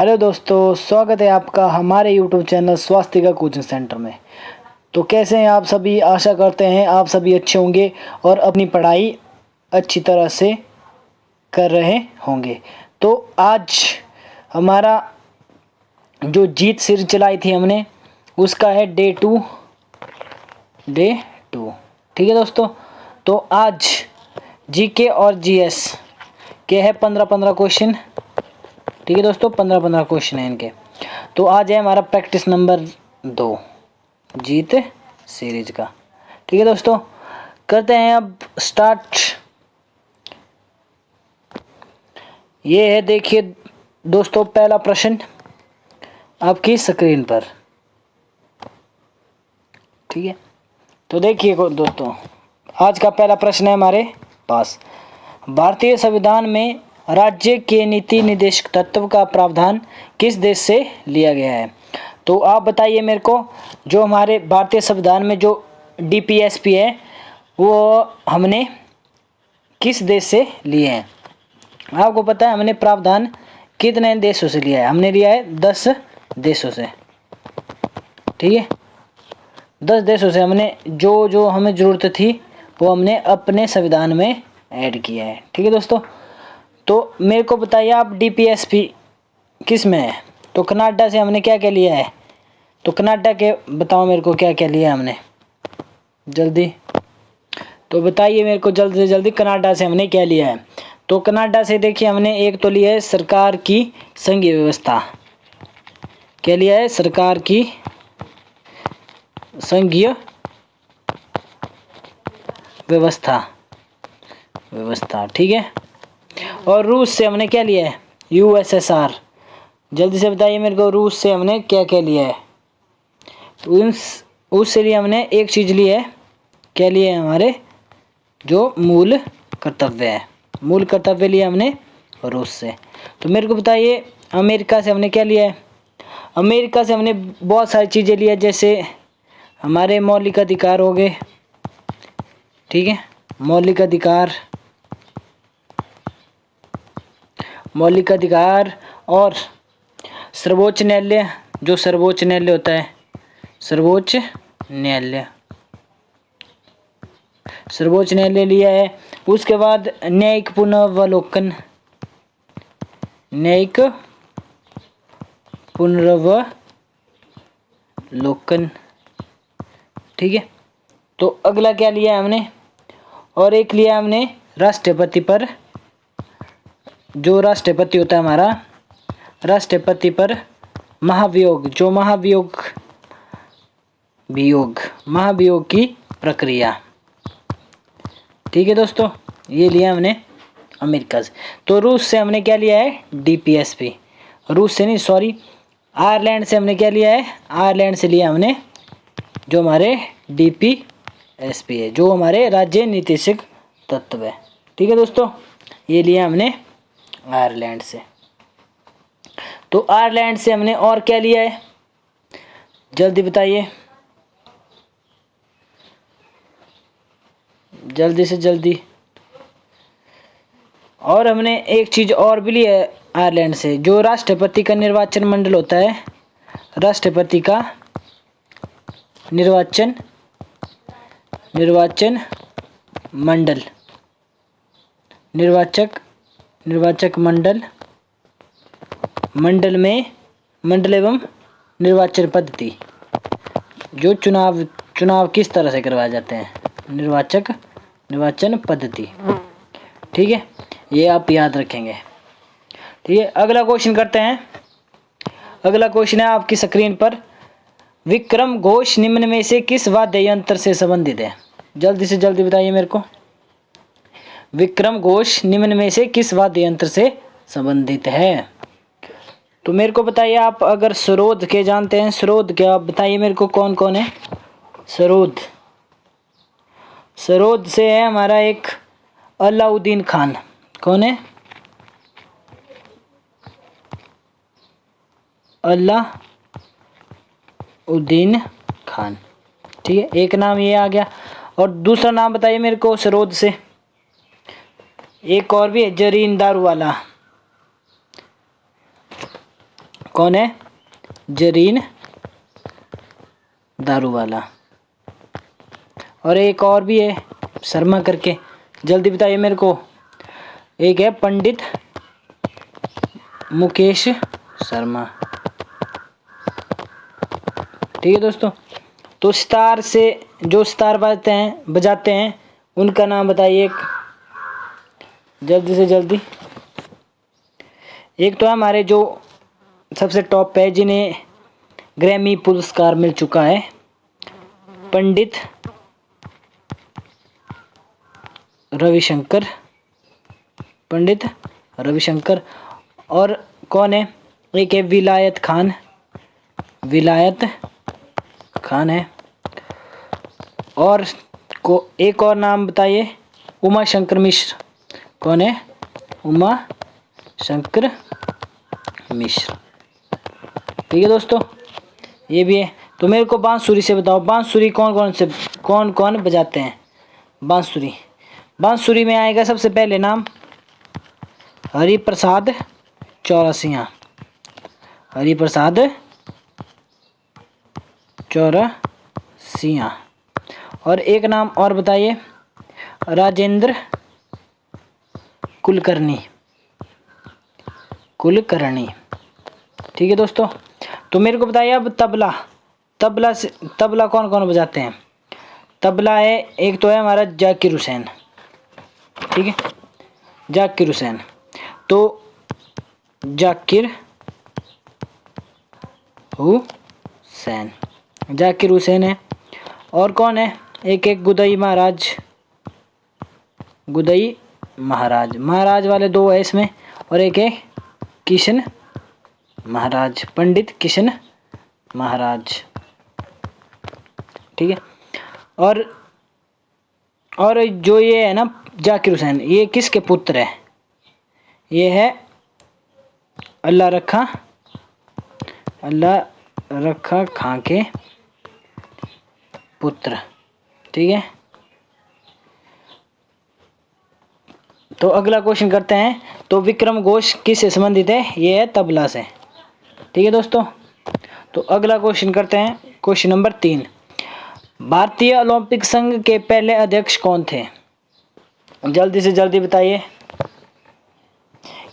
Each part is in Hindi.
हेलो दोस्तों, स्वागत है आपका हमारे यूट्यूब चैनल स्वास्थ्य का कोचिंग सेंटर में। तो कैसे हैं आप सभी? आशा करते हैं आप सभी अच्छे होंगे और अपनी पढ़ाई अच्छी तरह से कर रहे होंगे। तो आज हमारा जो जीत सीरीज चलाई थी हमने, उसका है डे टू। ठीक है दोस्तों, तो आज जीके और जीएस के है 15-15 क्वेश्चन। ठीक है दोस्तों, 15-15 क्वेश्चन है इनके। तो आज है हमारा प्रैक्टिस नंबर 2 जीत सीरीज का। ठीक है दोस्तों, करते हैं अब स्टार्ट। ये है, देखिए दोस्तों, पहला प्रश्न आपकी स्क्रीन पर। ठीक है, तो देखिए दोस्तों, आज का पहला प्रश्न है हमारे पास। भारतीय संविधान में राज्य के नीति निर्देशक तत्व का प्रावधान किस देश से लिया गया है? तो आप बताइए मेरे को, जो हमारे भारतीय संविधान में जो डीपीएसपी है वो हमने किस देश से लिए हैं? आपको पता है हमने प्रावधान कितने देशों से लिया है? हमने लिया है 10 देशों से। ठीक है, 10 देशों से हमने जो हमें ज़रूरत थी वो हमने अपने संविधान में ऐड किया है। ठीक है दोस्तों, तो मेरे को बताइए आप डीपीएसपी किस में है? तो कनाडा से हमने क्या क्या लिया है? तो कनाडा के बताओ मेरे को क्या क्या लिया है हमने, जल्दी तो बताइए मेरे को, जल्दी से जल्दी। कनाडा से हमने क्या लिया है? तो कनाडा से देखिए हमने एक तो लिया है सरकार की संघीय व्यवस्था। क्या लिया है? सरकार की संघीय व्यवस्था। ठीक है, और रूस से हमने क्या लिया है? यूएसएसआर। जल्दी से बताइए मेरे को, रूस से हमने क्या क्या लिया है? तो उससे लिए हमने एक चीज़ ली है। क्या लिया है? हमारे जो मूल कर्तव्य है, मूल कर्तव्य लिया हमने रूस से। तो मेरे को बताइए अमेरिका से हमने क्या लिया है? अमेरिका से हमने बहुत सारी चीज़ें लिया, जैसे हमारे मौलिक अधिकार हो गए। ठीक है, मौलिक अधिकार और सर्वोच्च न्यायालय। जो सर्वोच्च न्यायालय होता है, सर्वोच्च न्यायालय लिया है। उसके बाद न्यायिक पुनरावलोकन। ठीक है, तो अगला क्या लिया है हमने? और एक लिया हमने राष्ट्रपति पर। जो राष्ट्रपति होता है हमारा, राष्ट्रपति पर महाभियोग। जो महाभियोग की प्रक्रिया। ठीक है दोस्तों, ये लिया हमने अमेरिका से। तो रूस से हमने क्या लिया है? डीपीएसपी। रूस से नहीं, सॉरी, आयरलैंड से हमने क्या लिया है? आयरलैंड से लिया हमने जो हमारे डीपीएसपी है, जो हमारे राज्य नीतिशिक तत्व है। ठीक है दोस्तों, ये लिया हमने आयरलैंड से। तो आयरलैंड से हमने और क्या लिया है? जल्दी बताइए, जल्दी से जल्दी। और हमने एक चीज़ और भी ली है आयरलैंड से, जो राष्ट्रपति का निर्वाचन मंडल होता है। राष्ट्रपति का निर्वाचन मंडल, निर्वाचक मंडल एवं निर्वाचन पद्धति। जो चुनाव किस तरह से करवाए जाते हैं, निर्वाचन पद्धति। ठीक है, ये आप याद रखेंगे। ठीक है, अगला क्वेश्चन करते हैं। अगला क्वेश्चन है आपकी स्क्रीन पर। विक्रम घोष निम्न में से किस वाद्य यंत्र से संबंधित है? जल्दी से जल्दी बताइए मेरे को, विक्रम घोष निम्न में से किस वाद्य यंत्र से संबंधित है? तो मेरे को बताइए आप, अगर सरोद के जानते हैं, सरोद क्या, आप बताइए मेरे को कौन कौन है? सरोद से है हमारा एक अलाउद्दीन खान। कौन है? अलाउद्दीन खान। ठीक है, एक नाम ये आ गया। और दूसरा नाम बताइए मेरे को सरोद से। एक और भी है, जरीन दारू वाला। कौन है? जरीन दारूवाला। और एक और भी है शर्मा करके, जल्दी बताइए मेरे को। एक है पंडित मुकेश शर्मा। ठीक है दोस्तों, तो सितार से जो सितार बजाते हैं उनका नाम बताइए जल्दी से जल्दी। एक तो हमारे जो सबसे टॉप पे जिन्हें ग्रैमी पुरस्कार मिल चुका है, पंडित रविशंकर, पंडित रविशंकर। और कौन है? एक है विलायत खान, विलायत खान है। और एक और नाम बताइए, उमा शंकर मिश्र। कौन है? उमा शंकर मिश्र। ठीक है दोस्तों, ये भी है। तो मेरे को बांसुरी से बताओ, बांसुरी कौन कौन बजाते हैं? बांसुरी, बांसुरी में आएगा सबसे पहले नाम हरिप्रसाद चौरसिया, हरिप्रसाद चौरसिया। और एक नाम और बताइए, राजेंद्र कुलकर्णी, कुलकर्णी। ठीक है दोस्तों, तो मेरे को बताइए अब तबला, तबला कौन कौन बजाते हैं? तबला है, एक तो है हमारा जाकिर हुसैन। ठीक है, जाकिर हुसैन। तो जाकिर हुसैन, जाकिर हुसैन है। और कौन है? एक गुदई महाराज, गुदई महाराज, महाराज वाले दो है इसमें। और एक है किशन महाराज, पंडित किशन महाराज। ठीक है, और जो ये है ना जाकिर हुसैन, ये किसके पुत्र है? ये है अल्लाह रखा खां के पुत्र। ठीक है, तो अगला क्वेश्चन करते हैं। तो विक्रम घोष किससे संबंधित है? ये है तबला से। ठीक है दोस्तों, तो अगला क्वेश्चन करते हैं, क्वेश्चन नंबर 3। भारतीय ओलंपिक संघ के पहले अध्यक्ष कौन थे? जल्दी से जल्दी बताइए।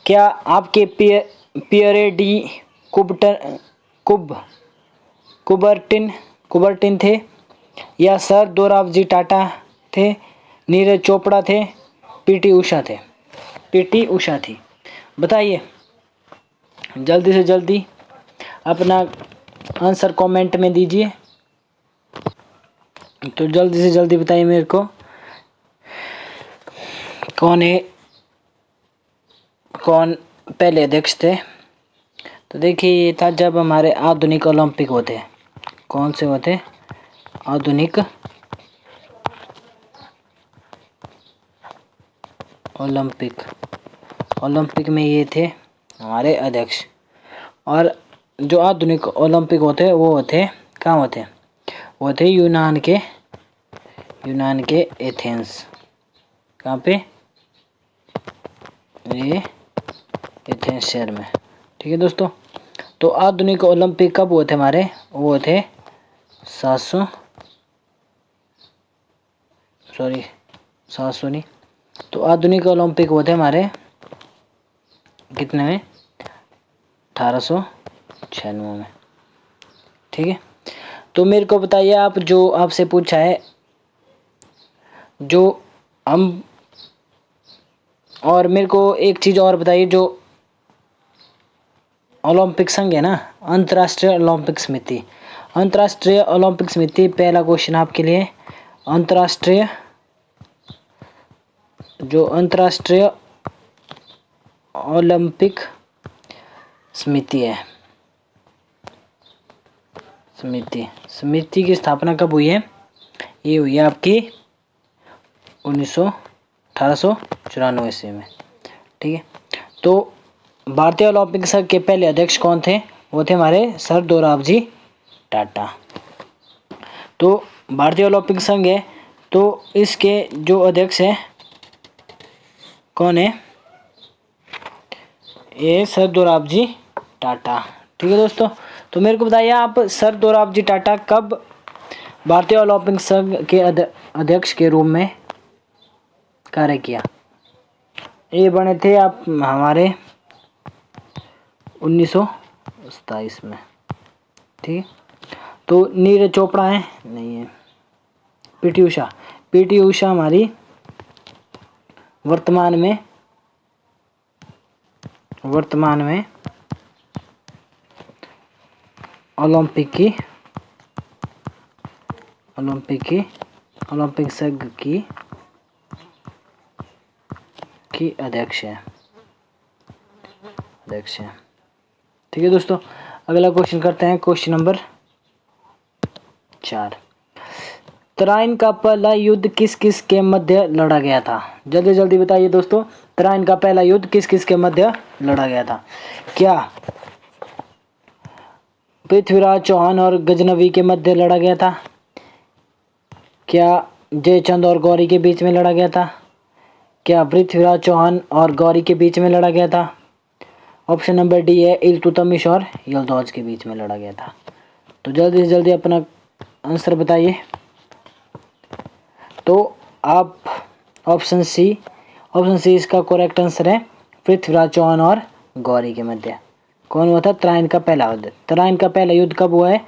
क्या आपके पियरे डी कुबर्टिन थे, या सर दोराबजी टाटा थे, नीरज चोपड़ा थे, पीटी उषा थे? पीटी उषा थी। बताइए जल्दी से जल्दी, अपना आंसर कमेंट में दीजिए। तो जल्दी से जल्दी बताइए मेरे को, कौन पहले अध्यक्ष थे? तो देखिए, ये था जब हमारे आधुनिक ओलंपिक होते हैं। कौन से होते? आधुनिक ओलंपिक में ये थे हमारे अध्यक्ष। और जो आधुनिक ओलंपिक होते हैं वो होते कहाँ होते हैं? वो थे यूनान के एथेंस। कहाँ पे? ये एथेंस शहर में। ठीक है दोस्तों, तो आधुनिक ओलंपिक कब हुए थे हमारे? वो थे 700 नहीं, तो आधुनिक ओलंपिक हुए थे हमारे कितने में? 1896 में। ठीक है, तो मेरे को बताइए आप, जो आपसे पूछा है, जो हम, और मेरे को एक चीज़ और बताइए, जो ओलंपिक संघ है ना, अंतर्राष्ट्रीय ओलंपिक समिति, अंतर्राष्ट्रीय ओलंपिक समिति, पहला क्वेश्चन आपके लिए। अंतर्राष्ट्रीय ओलंपिक समिति है, समिति की स्थापना कब हुई है? ये हुई है आपकी 1894 ईस्वी में। ठीक है, तो भारतीय ओलंपिक संघ के पहले अध्यक्ष कौन थे? वो थे हमारे सर दोराबजी टाटा। तो भारतीय ओलंपिक संघ है, तो इसके जो अध्यक्ष हैं कौन है? ये सर दोराबजी टाटा। ठीक है दोस्तों, तो मेरे को बताइए आप, सर दोराबजी टाटा कब भारतीय ओलंपिक संघ के अध्यक्ष के रूप में कार्य किया? ये बने थे आप हमारे 1927 में। ठीक है, तो नीरज चोपड़ा है, नहीं है। पीटी उषा, पीटी उषा हमारी वर्तमान में ओलंपिक संघ की अध्यक्ष है। ठीक है दोस्तों, अगला क्वेश्चन करते हैं, क्वेश्चन नंबर 4। तराइन का पहला युद्ध किस किस के मध्य लड़ा गया था? जल्दी जल्दी बताइए दोस्तों, तराइन का पहला युद्ध किस किस के मध्य लड़ा गया था? क्या पृथ्वीराज चौहान और गजनवी के मध्य लड़ा गया था? क्या जयचंद और गौरी के बीच में लड़ा गया था? क्या पृथ्वीराज चौहान और गौरी के बीच में लड़ा गया था? ऑप्शन नंबर डी है इल्तुतमिश और यल्दौज के बीच में लड़ा गया था। तो जल्दी से जल्दी अपना आंसर बताइए। तो आप ऑप्शन सी इसका करेक्ट आंसर है, पृथ्वीराज चौहान और गौरी के मध्य। कौन हुआ था? तराइन का पहला युद्ध। तराइन का पहला युद्ध कब हुआ है?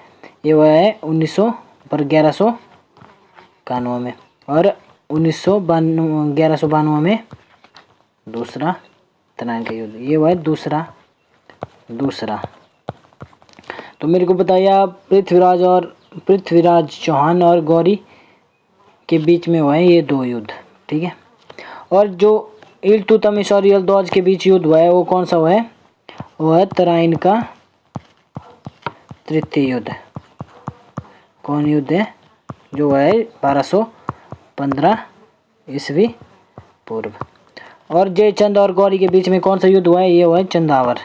ये हुआ है 1192 में, और 1192 में दूसरा तराइन का युद्ध, ये हुआ है दूसरा। तो मेरे को बताइए आप, पृथ्वीराज चौहान और गौरी के बीच में हुआ है ये 2 युद्ध। ठीक है, और जो इल्तुतमिश और यल्दौज के बीच युद्ध हुआ है वो कौन सा हुआ है? वो है तराइन का तृतीय युद्ध। कौन युद्ध है? जो हुआ है 1215 ईस्वी पूर्व। और जयचंद और गौरी के बीच में कौन सा युद्ध हुआ है? ये हुआ है चंदावर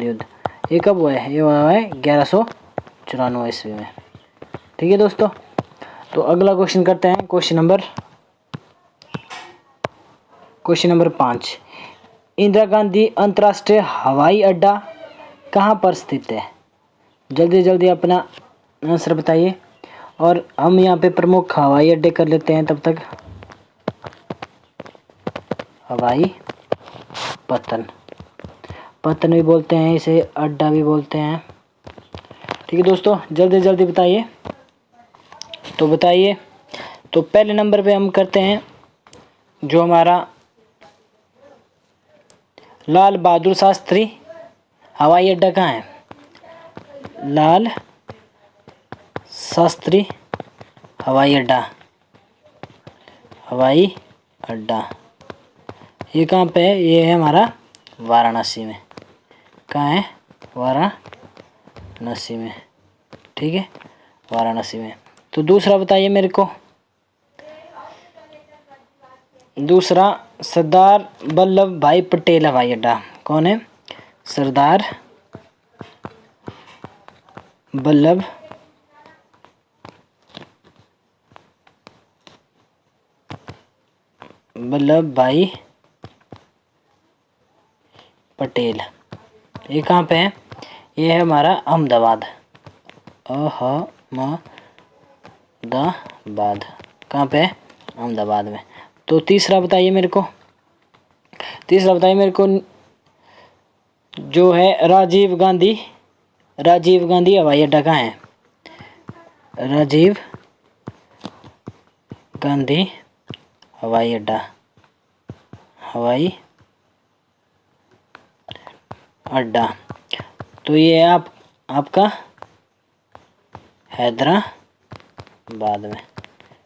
युद्ध। ये कब हुआ है? ये हुआ है 1194 ईस्वी में। ठीक है दोस्तों, तो अगला क्वेश्चन करते हैं, क्वेश्चन नंबर 5। इंदिरा गांधी अंतर्राष्ट्रीय हवाई अड्डा कहाँ पर स्थित है? जल्दी जल्दी अपना आंसर बताइए, और हम यहाँ पे प्रमुख हवाई अड्डे कर लेते हैं तब तक। हवाई पतन भी बोलते हैं इसे, अड्डा भी बोलते हैं। ठीक है दोस्तों, जल्दी जल्दी बताइए। तो पहले नंबर पे हम करते हैं जो हमारा लाल बहादुर शास्त्री हवाई अड्डा कहाँ है? लाल शास्त्री हवाई अड्डा ये कहाँ पे है? ये है हमारा वाराणसी में। कहाँ है? वाराणसी में। ठीक है, वाराणसी में। तो दूसरा बताइए मेरे को। दूसरा सरदार वल्लभ भाई पटेल हवाई अड्डा कौन है? सरदार वल्लभ भाई पटेल। ये कहाँ पे है? ये है हमारा अहमदाबाद। कहाँ पे है? अहमदाबाद में। तो तीसरा बताइए मेरे को जो है राजीव गांधी हवाई अड्डा कहाँ है? राजीव गांधी हवाई अड्डा तो ये है आपका हैदराबाद में।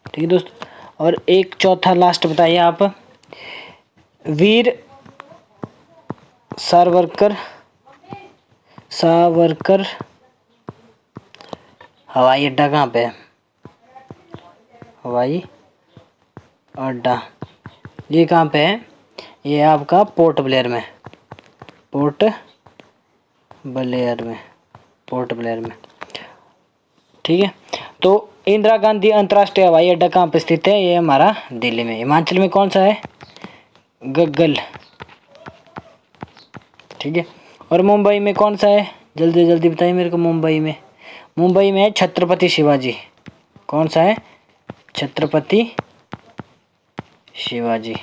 ठीक है दोस्तों, और एक चौथा लास्ट बताइए आप। वीर सावरकर हवाई अड्डा कहाँ पे है? हवाई अड्डा ये कहाँ पे है? ये है आपका पोर्ट ब्लेयर में। ठीक है, तो इंदिरा गांधी अंतर्राष्ट्रीय हवाई अड्डा कहाँ पे स्थित है? ये हमारा दिल्ली में। हिमाचल में कौन सा है? गग्गल, ठीक है। और मुंबई में कौन सा है, जल्दी जल्दी बताइए मेरे को। मुंबई में है छत्रपति शिवाजी। कौन सा है, छत्रपति शिवाजी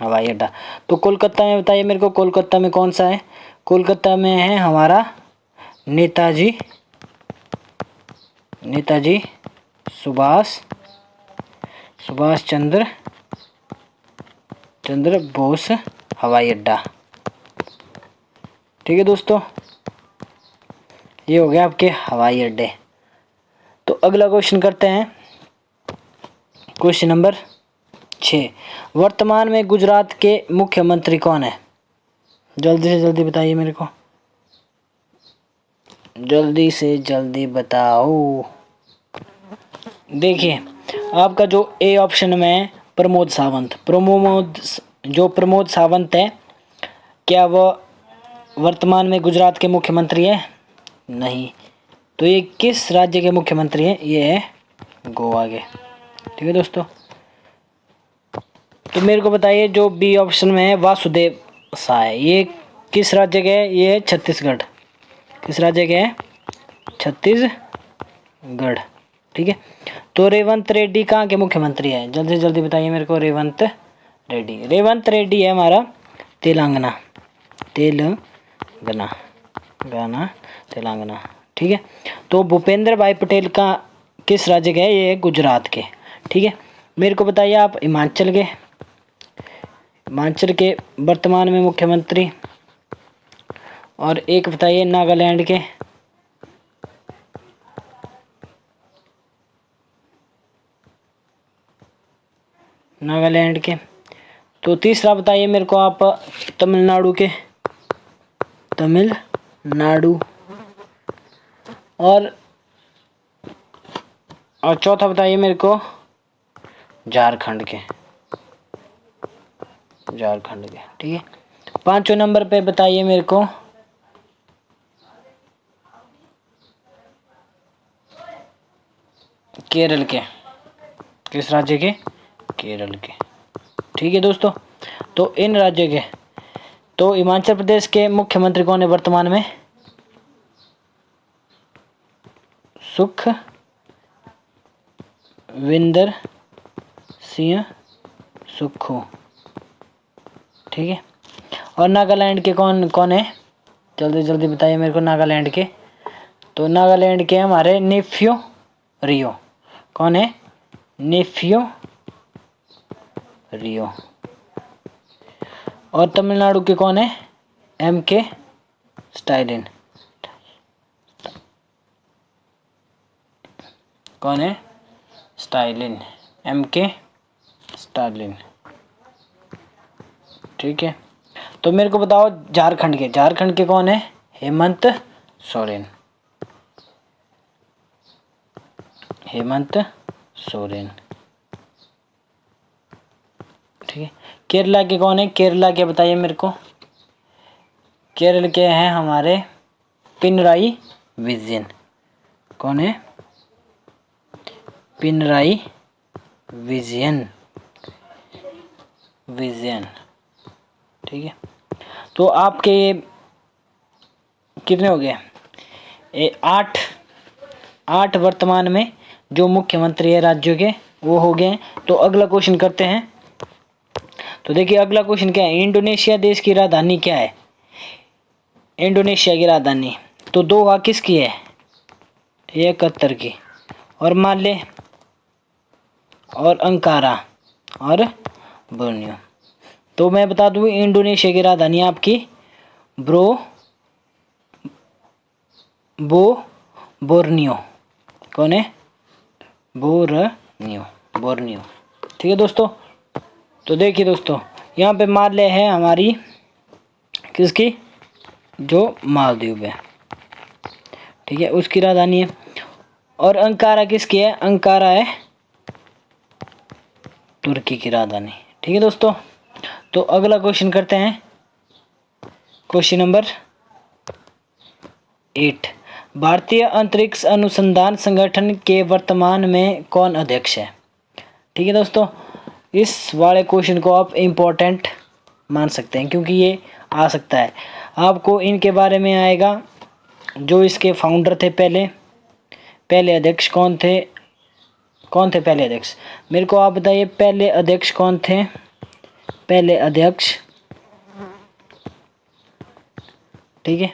हवाई अड्डा। तो कोलकाता में बताइए मेरे को, कोलकाता में कौन सा है। कोलकाता में है हमारा नेताजी सुभाष चंद्र बोस हवाई अड्डा, ठीक है दोस्तों। ये हो गया आपके हवाई अड्डे। तो अगला क्वेश्चन करते हैं, क्वेश्चन नंबर 6। वर्तमान में गुजरात के मुख्यमंत्री कौन है, जल्दी से जल्दी बताइए मेरे को, जल्दी से जल्दी बताओ। देखिए आपका जो ए ऑप्शन में है प्रमोद सावंत है, क्या वह वर्तमान में गुजरात के मुख्यमंत्री है, नहीं। तो ये किस राज्य के मुख्यमंत्री हैं, ये है गोवा के, ठीक है दोस्तों। तो मेरे को बताइए जो बी ऑप्शन में है वासुदेव शाह, ये किस राज्य के है, ये है छत्तीसगढ़। किस राज्य के है, छत्तीसगढ़, ठीक है। तो रेवंत रेड्डी कहाँ के मुख्यमंत्री है, जल्दी से जल्दी बताइए मेरे को। रेवंत रेड्डी है हमारा तेलंगाना, ठीक है। तो भूपेंद्र भाई पटेल का किस राज्य के है, ये है गुजरात के, ठीक है। मेरे को बताइए आप हिमाचल के वर्तमान में मुख्यमंत्री, और एक बताइए नागालैंड के। तो तीसरा बताइए मेरे को आप तमिलनाडु, और चौथा बताइए मेरे को झारखंड के, ठीक है। पांचवें नंबर पे बताइए मेरे को केरल के, किस राज्य के, केरल के, ठीक है दोस्तों। तो इन राज्यों के, तो हिमाचल प्रदेश के मुख्यमंत्री कौन है वर्तमान में, सुखविंदर सिंह सुक्खू, ठीक है। और नागालैंड के कौन है, जल्दी जल्दी बताइए मेरे को नागालैंड के। तो नागालैंड के हमारे नेफ्यू रियो, कौन है, नेफ्यू रियो। और तमिलनाडु के कौन है, MK स्टालिन, कौन है, स्टालिन, MK स्टालिन, ठीक है। तो मेरे को बताओ झारखंड के कौन है, हेमंत सोरेन, ठीक है। केरला के कौन है, केरला के बताइए मेरे को। केरल के हैं हमारे पिनराई विजयन, कौन है, पिनराई विजयन, ठीक है। तो आपके ये कितने हो गए, 8 वर्तमान में जो मुख्यमंत्री है राज्यों के वो हो गए। तो अगला क्वेश्चन करते हैं। तो देखिए अगला क्वेश्चन क्या है, इंडोनेशिया देश की राजधानी क्या है, इंडोनेशिया की राजधानी। तो दोहा किसकी है, ये कतर की, और माले, और अंकारा, और बोर्नियो। तो मैं बता दूं इंडोनेशिया की राजधानी आपकी बोर्नियो, कौन है, बोर्नियो, ठीक है दोस्तों। तो देखिए दोस्तों यहाँ पे माले है हमारी किसकी, जो मालदीव है, ठीक है, उसकी राजधानी है। और अंकारा किसकी है, अंकारा है तुर्की की राजधानी, ठीक है दोस्तों। तो अगला क्वेश्चन करते हैं, क्वेश्चन नंबर 8। भारतीय अंतरिक्ष अनुसंधान संगठन के वर्तमान में कौन अध्यक्ष है, ठीक है दोस्तों। इस वाले क्वेश्चन को आप इम्पोर्टेंट मान सकते हैं क्योंकि ये आ सकता है आपको। इनके बारे में आएगा जो इसके फाउंडर थे, पहले अध्यक्ष कौन थे पहले अध्यक्ष, मेरे को आप बताइए पहले अध्यक्ष कौन थे। पहले अध्यक्ष, ठीक है।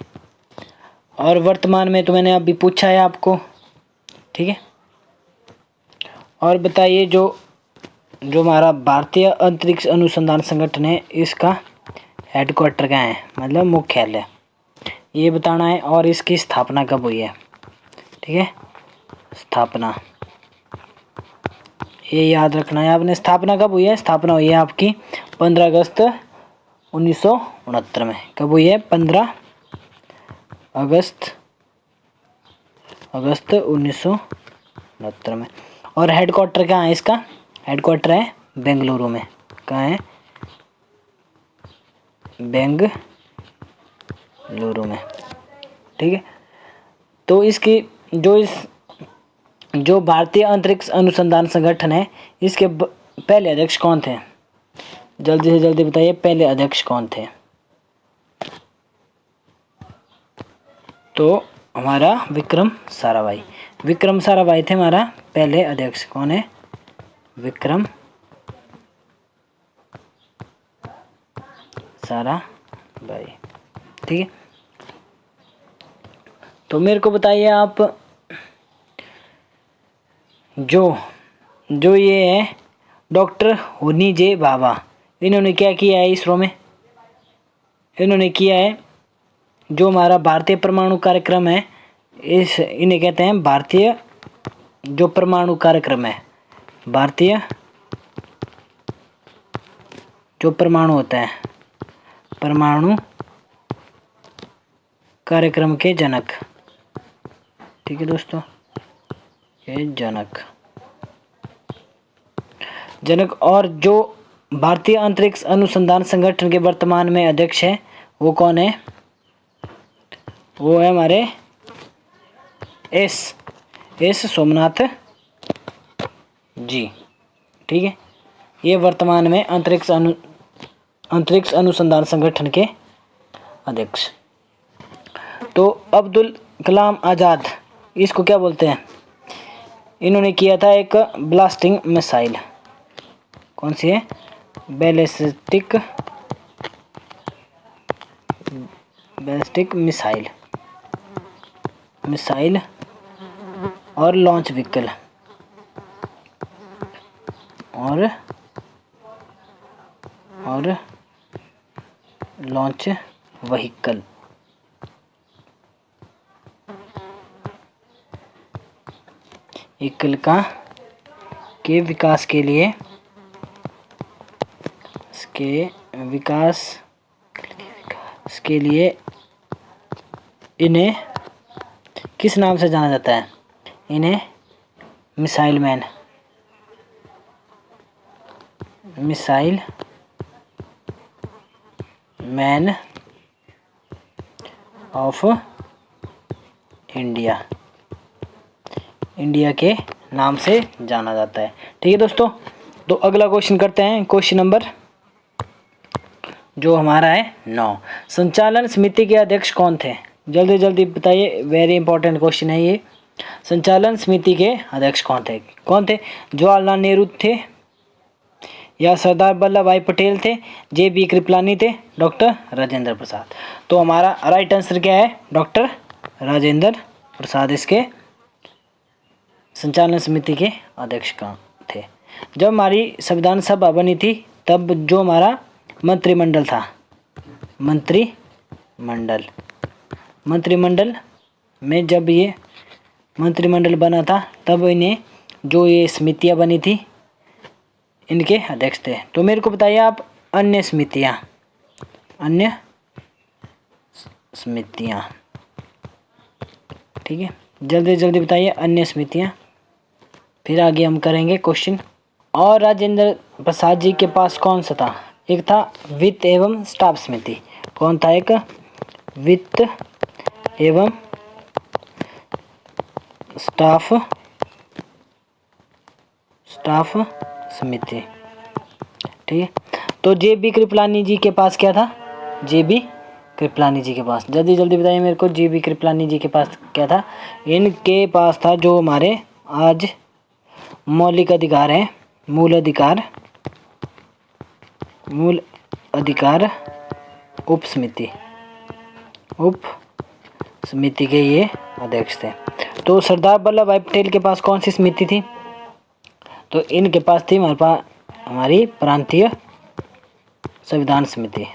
और वर्तमान में तो मैंने अभी पूछा है आपको, ठीक है। और बताइए जो हमारा भारतीय अंतरिक्ष अनुसंधान संगठन है इसका हेडक्वार्टर कहाँ है, मतलब मुख्यालय, ये बताना है। और इसकी स्थापना कब हुई है, ठीक है, स्थापना ये याद रखना है आपने। स्थापना कब हुई है, स्थापना हुई है आपकी 15 अगस्त 1969 में। कब हुई है, 15 अगस्त 1969 में। और हेडक्वार्टर कहाँ है इसका, हेडक्वार्टर है बेंगलुरु में। कहाँ है, बेंगलुरु में, ठीक है। तो इसकी जो भारतीय अंतरिक्ष अनुसंधान संगठन है इसके पहले अध्यक्ष कौन थे, जल्दी से जल्दी बताइए पहले अध्यक्ष कौन थे। तो हमारा विक्रम साराभाई थे हमारा पहले अध्यक्ष। कौन है, विक्रम साराभाई, ठीक है। तो मेरे को बताइए आप जो ये है डॉक्टर होनी जे भाभा, इन्होंने क्या किया है इसरो में, इन्होंने किया है जो हमारा भारतीय परमाणु कार्यक्रम है, इन्हें कहते हैं भारतीय जो परमाणु कार्यक्रम है, भारतीय जो परमाणु होता है, परमाणु कार्यक्रम के जनक, ठीक है दोस्तों, ये जनक। और जो भारतीय अंतरिक्ष अनुसंधान संगठन के वर्तमान में अध्यक्ष है वो कौन है, वो है हमारे एस सोमनाथ जी, ठीक है। ये वर्तमान में अंतरिक्ष अनुसंधान संगठन के अध्यक्ष। तो अब्दुल कलाम आज़ाद, इसको क्या बोलते हैं, इन्होंने किया था एक ब्लास्टिंग मिसाइल, कौन सी है, बैलिस्टिक मिसाइल और लॉन्च व्हीकल, और लॉन्च व्हीकल, के विकास के लिए, इन्हें किस नाम से जाना जाता है, इन्हें मिसाइल मैन ऑफ इंडिया के नाम से जाना जाता है, ठीक है दोस्तों। तो अगला क्वेश्चन करते हैं, क्वेश्चन नंबर जो हमारा है 9। संचालन समिति के अध्यक्ष कौन थे, जल्दी जल्दी बताइए, वेरी इंपॉर्टेंट क्वेश्चन है ये। संचालन समिति के अध्यक्ष कौन थे, जवाहरलाल नेहरू थे या सरदार वल्लभ भाई पटेल थे, JB कृपलानी थे, डॉक्टर राजेंद्र प्रसाद। तो हमारा राइट आंसर क्या है, डॉक्टर राजेंद्र प्रसाद इसके संचालन समिति के अध्यक्ष का थे। जब हमारी संविधान सभा बनी थी तब जो हमारा मंत्रिमंडल था, मंत्रिमंडल में जब ये मंत्रिमंडल बना था तब इन्हें जो ये समितियां बनी थी इनके अध्यक्ष थे। तो मेरे को बताइए आप अन्य समितियां, ठीक है, जल्दी जल्दी बताइए अन्य समितियां, फिर आगे हम करेंगे क्वेश्चन। और राजेंद्र प्रसाद जी के पास कौन सा था, एक था वित्त एवं स्टाफ समिति, कौन था, एक वित्त एवं स्टाफ समिति, ठीक है। तो JB कृपलानी जी के पास क्या था? JB कृपलानी जी के पास, जल्दी जल्दी बताइए मेरे को, JB कृपलानी जी के पास क्या था? इनके पास था जो हमारे आज मौलिक अधिकार है, मूल अधिकार उप समिति के ये अध्यक्ष थे। तो सरदार वल्लभ भाई पटेल के पास कौन सी समिति थी? तो इनके पास थी हमारी प्रांतीय संविधान समिति,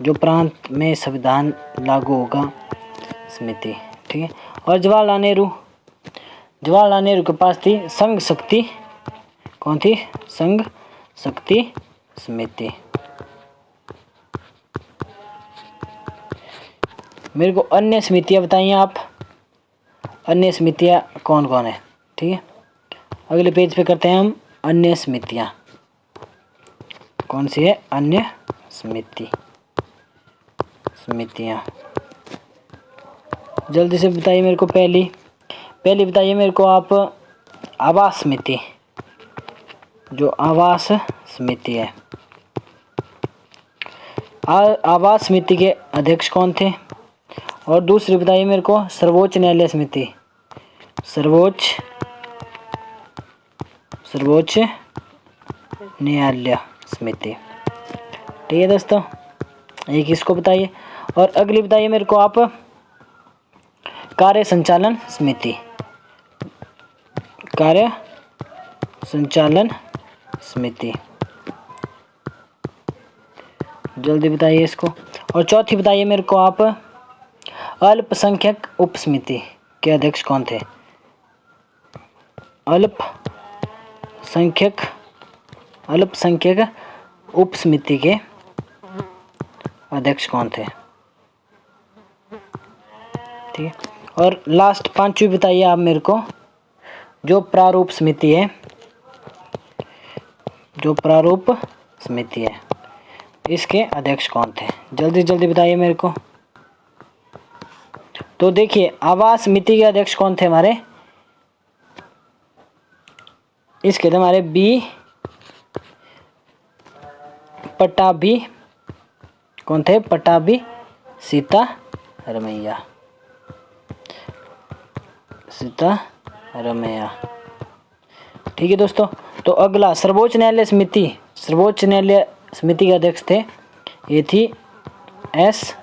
जो प्रांत में संविधान लागू होगा समिति, ठीक है। और जवाहरलाल नेहरू के पास थी संघ शक्ति, कौन थी? संघ शक्ति समिति। मेरे को अन्य समितियां बताइए आप, अन्य समितियां कौन कौन है, ठीक है। अगले पेज पे करते हैं हम अन्य समितियां, कौन सी है अन्य समितियां, जल्दी से बताइए मेरे को। पहली बताइए मेरे को आप आवास समिति, जो आवास समिति है, आवास समिति के अध्यक्ष कौन थे? और दूसरी बताइए मेरे को सर्वोच्च न्यायालय समिति, सर्वोच्च न्यायालय समिति, ठीक है दोस्तों। एक इसको बताइए। और अगली बताइए मेरे को आप कार्य संचालन समिति, कार्य संचालन समिति, जल्दी बताइए इसको। और चौथी बताइए मेरे को आप अल्पसंख्यक उप समिति के अध्यक्ष कौन थे? अल्पसंख्यक उप समिति के अध्यक्ष कौन थे, ठीक है। और लास्ट पांचवी बताइए आप मेरे को, जो प्रारूप समिति है, इसके अध्यक्ष कौन थे? जल्दी जल्दी बताइए मेरे को। तो देखिए आवास समिति के अध्यक्ष कौन थे हमारे? इसके थे हमारे बी पट्टाभी, कौन थे? पट्टाभी सीतारमैया, ठीक है दोस्तों। तो अगला सर्वोच्च न्यायालय समिति के अध्यक्ष थे, ये थी एस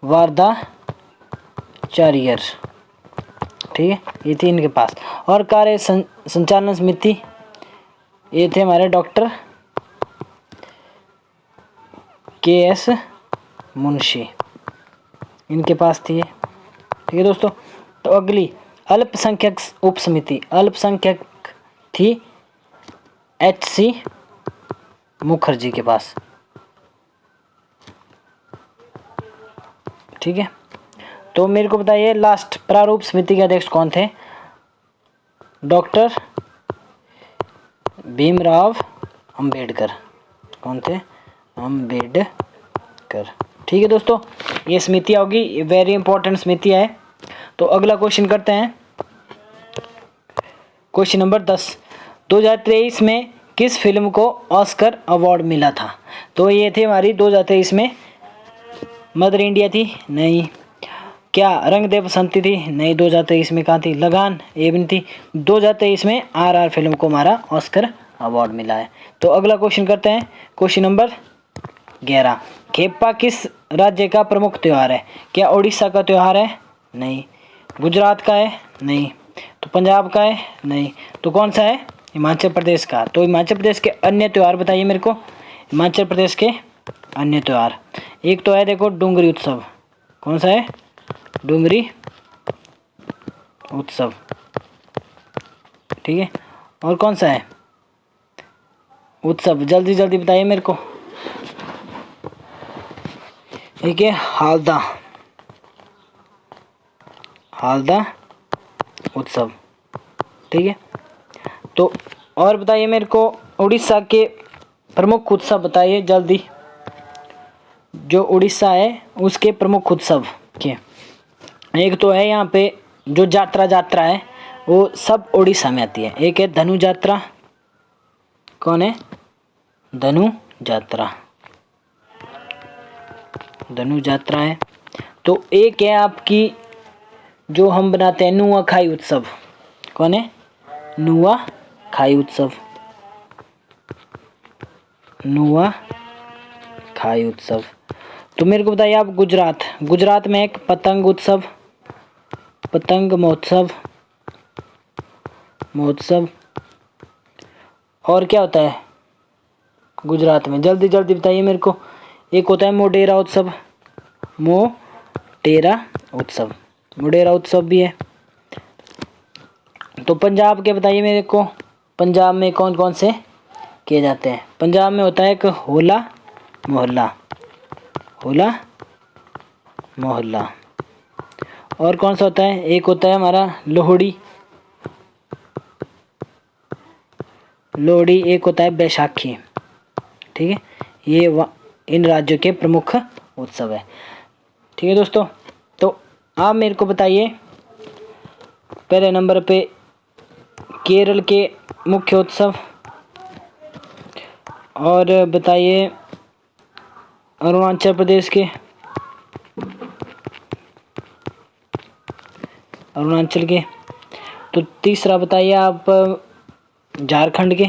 वारदाचार्य, ठीक है, ये थी इनके पास। और कार्य संचालन समिति ये थे हमारे डॉक्टर KS मुंशी, इनके पास थी ये, ठीक है दोस्तों। तो अगली अल्पसंख्यक उप समिति, अल्पसंख्यक थी HC मुखर्जी के पास, ठीक है। तो मेरे को बताइए लास्ट प्रारूप समिति के अध्यक्ष कौन थे? डॉक्टर भीमराव अंबेडकर, कौन थे? अंबेडकर, ठीक है दोस्तों। ये समिति होगी, ये वेरी इंपॉर्टेंट समिति है। तो अगला क्वेश्चन करते हैं, क्वेश्चन नंबर 10। 2023 में किस फिल्म को ऑस्कर अवार्ड मिला था? तो ये थी हमारी 2023 में मदर इंडिया थी? नहीं। क्या रंग दे बसंती थी? नहीं। 2023 में कहाँ थी? लगान ये भी नहीं थी। 2023 में RR फिल्म को हमारा ऑस्कर अवार्ड मिला है। तो अगला क्वेश्चन करते हैं, क्वेश्चन नंबर 11। खेप्पा किस राज्य का प्रमुख त्यौहार है? क्या उड़ीसा का त्यौहार है? नहीं। गुजरात का है? नहीं। तो पंजाब का है? नहीं। तो कौन सा है? हिमाचल प्रदेश का। तो हिमाचल प्रदेश के अन्य त्यौहार बताइए मेरे को। हिमाचल प्रदेश के अन्य त्यौहार, एक तो है देखो डूंगरी उत्सव, कौन सा है? डूंगरी उत्सव, ठीक है। और कौन सा है उत्सव? जल्दी जल्दी बताइए मेरे को। एक है हालदा उत्सव, ठीक है। तो और बताइए मेरे को उड़ीसा के प्रमुख उत्सव बताइए जल्दी। जो उड़ीसा है उसके प्रमुख उत्सव के एक तो है यहाँ पे जो यात्रा है वो सब उड़ीसा में आती है। एक है धनु यात्रा, कौन है? धनु यात्रा, धनु यात्रा है। तो एक है आपकी जो हम बनाते हैं नुआखाई उत्सव, कौन है? नुआखाई उत्सव, नुआखाई उत्सव। तो मेरे को बताइए आप गुजरात, गुजरात में एक पतंग उत्सव, पतंग महोत्सव, महोत्सव। और क्या होता है गुजरात में? जल्दी जल्दी बताइए मेरे को। एक होता है मोढेरा उत्सव, मोढेरा उत्सव, मोढेरा उत्सव भी है। तो पंजाब के बताइए मेरे को, पंजाब में कौन कौन से किए जाते हैं? पंजाब में होता है एक होला मोहल्ला, होला मोहल्ला। और कौन सा होता है? एक होता है हमारा लोहड़ी, लोहड़ी। एक होता है बैसाखी, ठीक है। ये इन राज्यों के प्रमुख उत्सव है, ठीक है दोस्तों। तो आप मेरे को बताइए पहले नंबर पे केरल के मुख्य उत्सव, और बताइए अरुणाचल प्रदेश के, अरुणाचल के। तो तीसरा बताइए आप झारखंड के,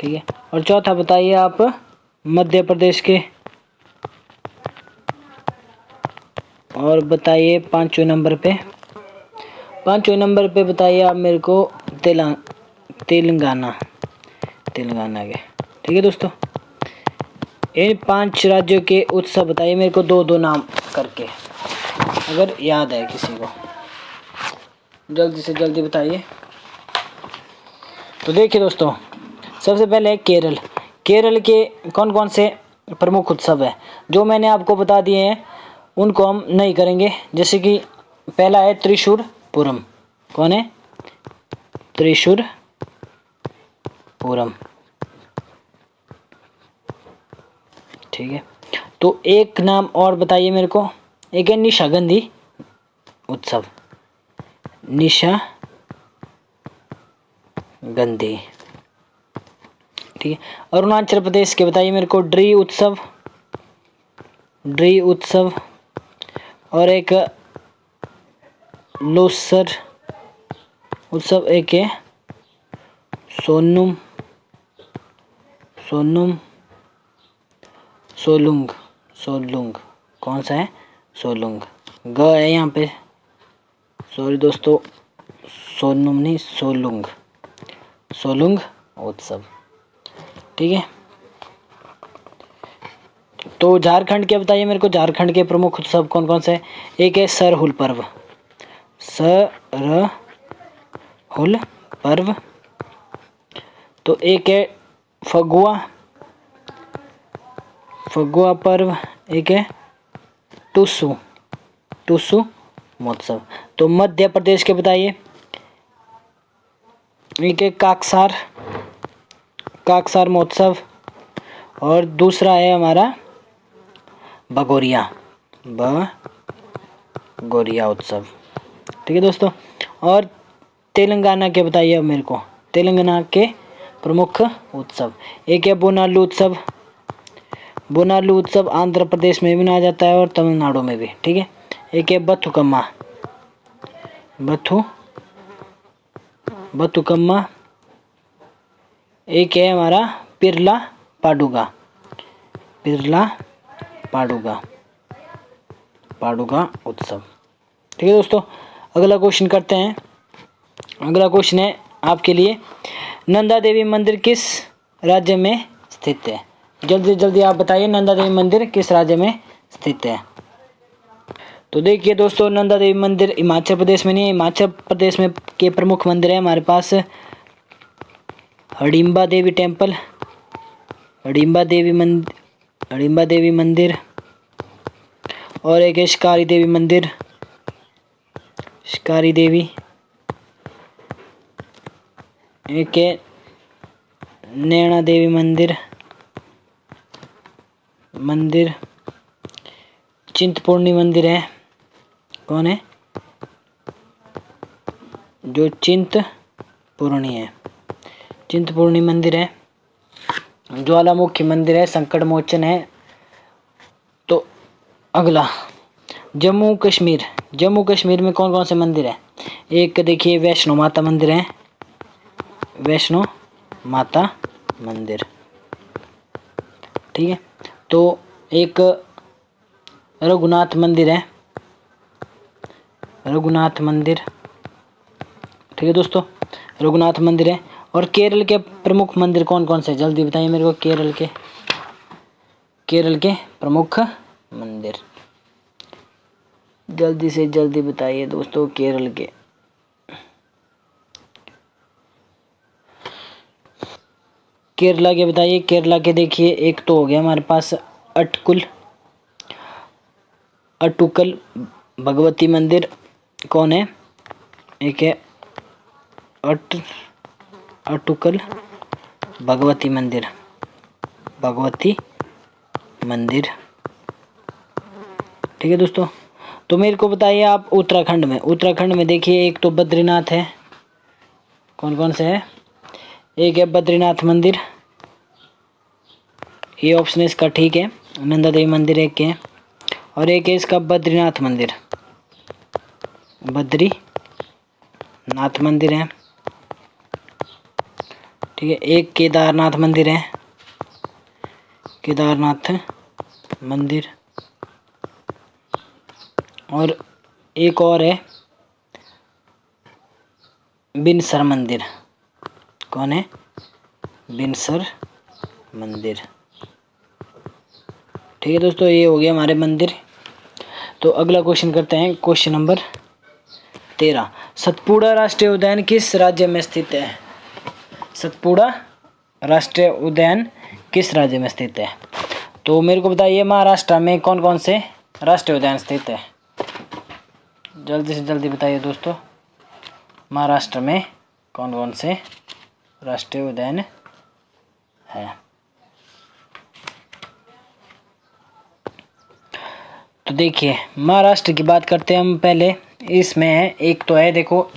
ठीक है। और चौथा बताइए आप मध्य प्रदेश के, और बताइए पांचवें नंबर पे, पांचवें नंबर पे बताइए आप मेरे को तेलंगाना, तेलंगाना के, ठीक है दोस्तों। इन 5 राज्यों के उत्सव बताइए मेरे को 2-2 नाम करके, अगर याद है किसी को, जल्दी से जल्दी बताइए। तो देखिए दोस्तों, सबसे पहले है केरल। केरल के कौन कौन से प्रमुख उत्सव है जो मैंने आपको बता दिए हैं, उनको हम नहीं करेंगे। जैसे कि पहला है त्रिशूर पूरम, कौन है? त्रिशूर पूरम, ठीक है। तो एक नाम और बताइए मेरे को, एक है निशागंधी उत्सव, निशागंधी, ठीक है। अरुणाचल प्रदेश के बताइए मेरे को ड्री उत्सव, ड्री उत्सव। और एक लोसर उत्सव, एक है सोनुम, सोनुम सोलुंग, सोलुंग, कौन सा है? सोलुंग, ग है यहाँ पे, सॉरी दोस्तों, सोनुम नहीं, सोलुंग, सोलुंग उत्सव, ठीक है। तो झारखंड के बताइए मेरे को, झारखंड के प्रमुख उत्सव कौन कौन से हैं? एक है सरहुल पर्व, सरहुल पर्व। तो एक है फगुआ, फगुआ पर्व। एक है टुसु, टुसु महोत्सव। तो मध्य प्रदेश के बताइए, एक है काकसार, काकसार महोत्सव। और दूसरा है हमारा भगोरिया, भगोरिया उत्सव, ठीक है दोस्तों। और तेलंगाना के बताइए अब मेरे को, तेलंगाना के प्रमुख उत्सव, एक है बोनालू उत्सव, बोनालू उत्सव आंध्र प्रदेश में भी मनाया जाता है और तमिलनाडु में भी, ठीक है। एक है बथुकम्मा, बथुकम्मा। एक है हमारा पिरला पाडुगा, पिरला पाडुगा, पाडुगा उत्सव, ठीक है दोस्तों। अगला क्वेश्चन करते हैं। अगला क्वेश्चन है आपके लिए, नंदा देवी मंदिर किस राज्य में स्थित है? जल्दी जल्दी आप बताइए, नंदा देवी मंदिर किस राज्य में स्थित है? तो देखिए दोस्तों, नंदा देवी मंदिर हिमाचल प्रदेश में नहीं है। हिमाचल प्रदेश में के प्रमुख मंदिर है हमारे पास हडिम्बा देवी टेम्पल, हडिम्बा देवी मंदिर, हडिम्बा देवी मंदिर। और एक है शिकारी देवी मंदिर, शिकारी देवी। एक है नैना देवी मंदिर, मंदिर। चिंतपूर्णी मंदिर है, कौन है? जो चिंतपूर्णी है, चिंतपूर्णी मंदिर है, ज्वालामुखी मंदिर है, संकट मोचन है। तो अगला जम्मू कश्मीर, जम्मू कश्मीर में कौन कौन से मंदिर है? एक देखिए वैष्णो माता मंदिर है, वैष्णो माता मंदिर, ठीक है। तो एक रघुनाथ मंदिर है, रघुनाथ मंदिर, ठीक है दोस्तों, रघुनाथ मंदिर है। और केरल के प्रमुख मंदिर कौन कौन से, जल्दी बताइए मेरे को। केरल के प्रमुख मंदिर जल्दी से जल्दी बताइए दोस्तों, केरल के। केरला के बताइए, केरला के देखिए एक तो हो गया हमारे पास अटुकल भगवती मंदिर, कौन है? एक है अटुकल भगवती मंदिर, भगवती मंदिर, ठीक है दोस्तों। तो मेरे को बताइए आप उत्तराखंड में देखिए एक तो बद्रीनाथ है, कौन कौन से है? एक है बद्रीनाथ मंदिर, ये ऑप्शन है इसका, ठीक है। नंदा देवी मंदिर एक है, और एक है इसका बद्रीनाथ मंदिर, बद्रीनाथ मंदिर है, ठीक है। एक केदारनाथ मंदिर है, केदारनाथ मंदिर, और एक और है बिनसर मंदिर, कौन है? बिनसर मंदिर, ठीक है दोस्तों। ये हो गया हमारे मंदिर। तो अगला क्वेश्चन करते हैं, क्वेश्चन नंबर 13। सतपुड़ा राष्ट्रीय उद्यान किस राज्य में स्थित है? सतपुड़ा राष्ट्रीय उद्यान किस राज्य में स्थित है? तो मेरे को बताइए महाराष्ट्र में कौन कौन से राष्ट्रीय उद्यान स्थित है? जल्दी से जल्दी बताइए दोस्तों, महाराष्ट्र में कौन कौन से राष्ट्रीय उद्यान है? तो देखिए महाराष्ट्र की बात करते हैं हम पहले। इसमें है एक तो है देखो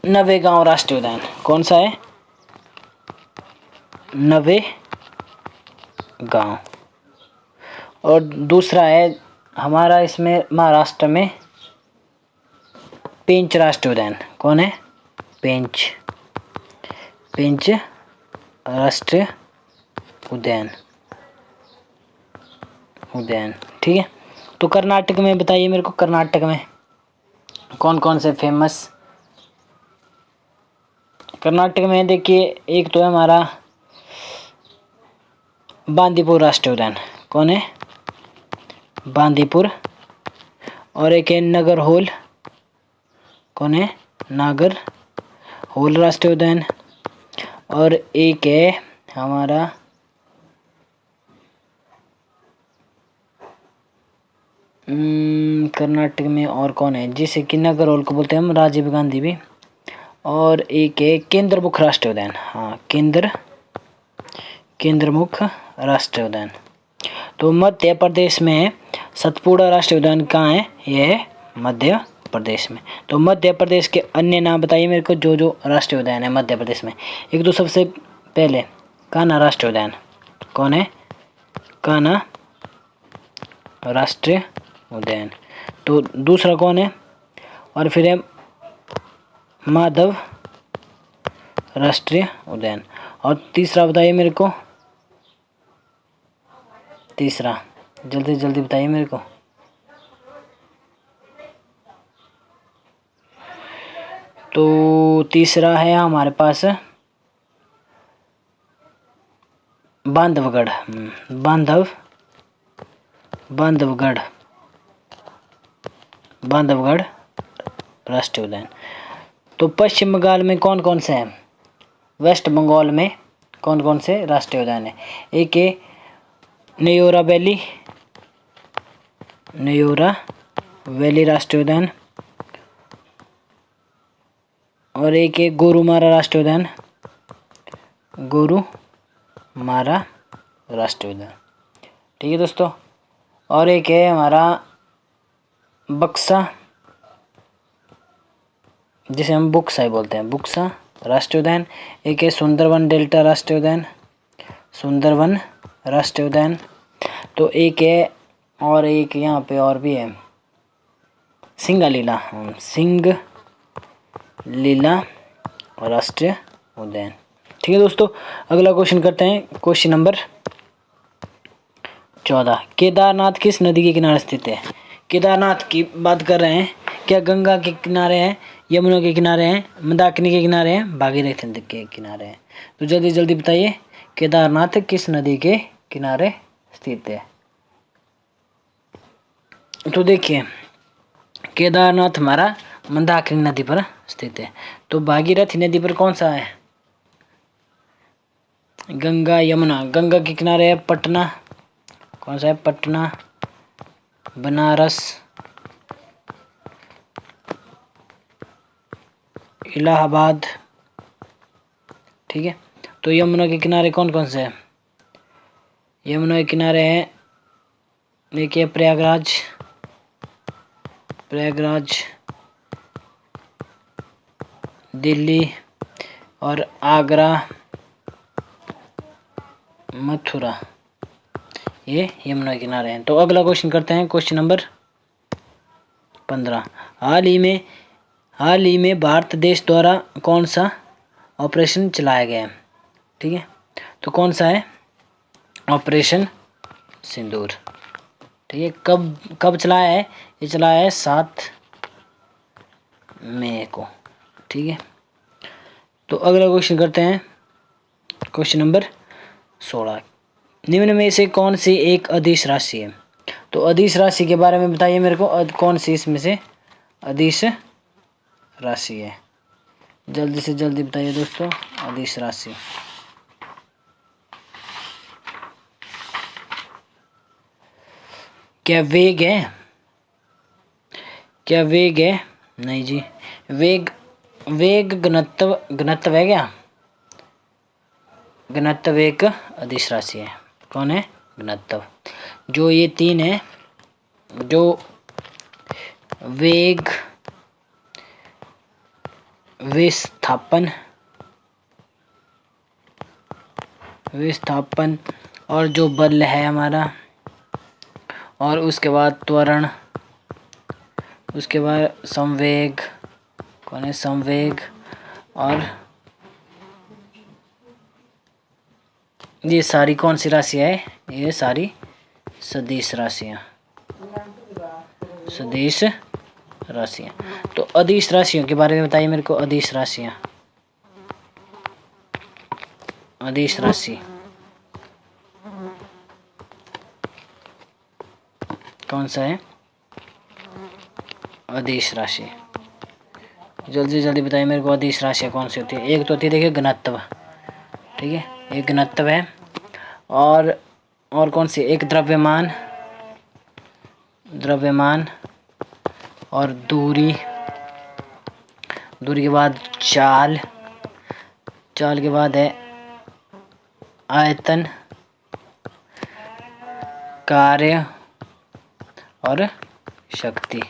नवेगांव राष्ट्रीय उद्यान, कौन सा है? नवेगांव। और दूसरा है हमारा इसमें महाराष्ट्र में पेंच राष्ट्रीय उद्यान, कौन है? पेंच राष्ट्रीय उद्यान, ठीक है। तो कर्नाटक में बताइए मेरे को, कर्नाटक में कौन कौन से फेमस? कर्नाटक में देखिए एक तो है हमारा बांदीपुर राष्ट्रीय उद्यान, कौन है? बांदीपुर। और एक है नागरहोल, कौन है? नागरहोल राष्ट्रीय उद्यान। और एक है हमारा कर्नाटक में और कौन है जिसे कि नागरहोल को बोलते हैं हम, राजीव गांधी भी। और एक है केंद्रमुख राष्ट्रीय उद्यान, हाँ केंद्रमुख राष्ट्रीय उद्यान। तो मध्य प्रदेश में सतपुड़ा राष्ट्रीय उद्यान कहाँ है? यह है मध्य प्रदेश में। तो मध्य प्रदेश के अन्य नाम बताइए मेरे को, जो जो राष्ट्रीय उद्यान है मध्य प्रदेश में। एक तो सबसे पहले कान्हा राष्ट्रीय उद्यान, कौन है? कान्हा राष्ट्रीय उद्यान। तो दूसरा कौन है? और फिर है माधव राष्ट्रीय उद्यान। और तीसरा बताइए मेरे को, तीसरा जल्दी जल्दी बताइए मेरे को। तो तीसरा है हमारे पास बांधवगढ़, बांधवगढ़ राष्ट्रीय उद्यान। तो पश्चिम बंगाल में कौन कौन से हैं? वेस्ट बंगाल में कौन कौन से राष्ट्रीय उद्यान है? एक है न्योरा वैली राष्ट्रीय उद्यान। और एक है गोरुमारा राष्ट्रीय उद्यान, गोरुमारा राष्ट्रीय उद्यान, ठीक है दोस्तों। और एक है हमारा बक्सा जिसे हम बुक्सा बोलते हैं, बुक्सा राष्ट्रीय उद्यान। एक है सुंदरवन डेल्टा राष्ट्रीय उद्यान, सुंदरवन राष्ट्रीय उद्यान। तो एक है, और एक यहाँ पे और भी है, सिंगलीला, सिंगलीला राष्ट्रीय उद्यान। ठीक है दोस्तों, अगला क्वेश्चन करते हैं, क्वेश्चन नंबर 14। केदारनाथ किस नदी के किनारे स्थित है? केदारनाथ की बात कर रहे हैं, क्या गंगा के किनारे हैं, यमुना के किनारे हैं, मंदाकिनी के किनारे हैं, भागीरथी नदी के किनारे हैं? तो जल्दी जल्दी बताइए, केदारनाथ किस नदी के किनारे स्थित है? तो देखिए, केदारनाथ हमारा मंदाकिनी नदी पर स्थित है। तो भागीरथी नदी पर कौन सा है? गंगा यमुना। गंगा के किनारे है पटना, कौन सा है? पटना, बनारस, इलाहाबाद। ठीक है। तो यमुना के किनारे कौन कौन से हैं? यमुना के किनारे हैं, देखिए प्रयागराज, दिल्ली और आगरा, मथुरा, ये यमुना के किनारे हैं। तो अगला क्वेश्चन करते हैं, क्वेश्चन नंबर 15। हाल ही में भारत देश द्वारा कौन सा ऑपरेशन चलाया गया है? ठीक है, तो कौन सा है? ऑपरेशन सिंदूर। ठीक है, कब चलाया है? ये चलाया है 7 मई को। ठीक है, तो अगला क्वेश्चन करते हैं, क्वेश्चन नंबर 16। निम्न में से कौन सी एक अदिश राशि है? तो अदिश राशि के बारे में बताइए मेरे को, कौन सी इसमें से अदिश राशि है? जल्दी से जल्दी बताइए दोस्तों, अदिश राशि। क्या वेग है? क्या वेग है? नहीं जी, वेग घनत्व है क्या? घनत्व एक अदिश राशि है। कौन है? घनत्व। जो ये 3 है, जो वेग, विस्थापन और जो बल है हमारा, और उसके बाद त्वरण, उसके बाद संवेग। कौन है? संवेग। और ये सारी कौन सी राशि है? ये सारी सदिश राशियाँ, सदिश राशियाँ। तो अदिश राशियों के बारे में बताइए मेरे को, अदिश राशियाँ। अदिश राशि कौन सा है? अदिश राशि। जल्दी जल्दी बताइए मेरे को, अदिश राशियाँ कौन सी होती है? एक तो होती है, देखिए, घनत्व। ठीक है, एक घनत्व है, और कौन सी? एक द्रव्यमान, और दूरी के बाद चाल के बाद है आयतन, कार्य और शक्ति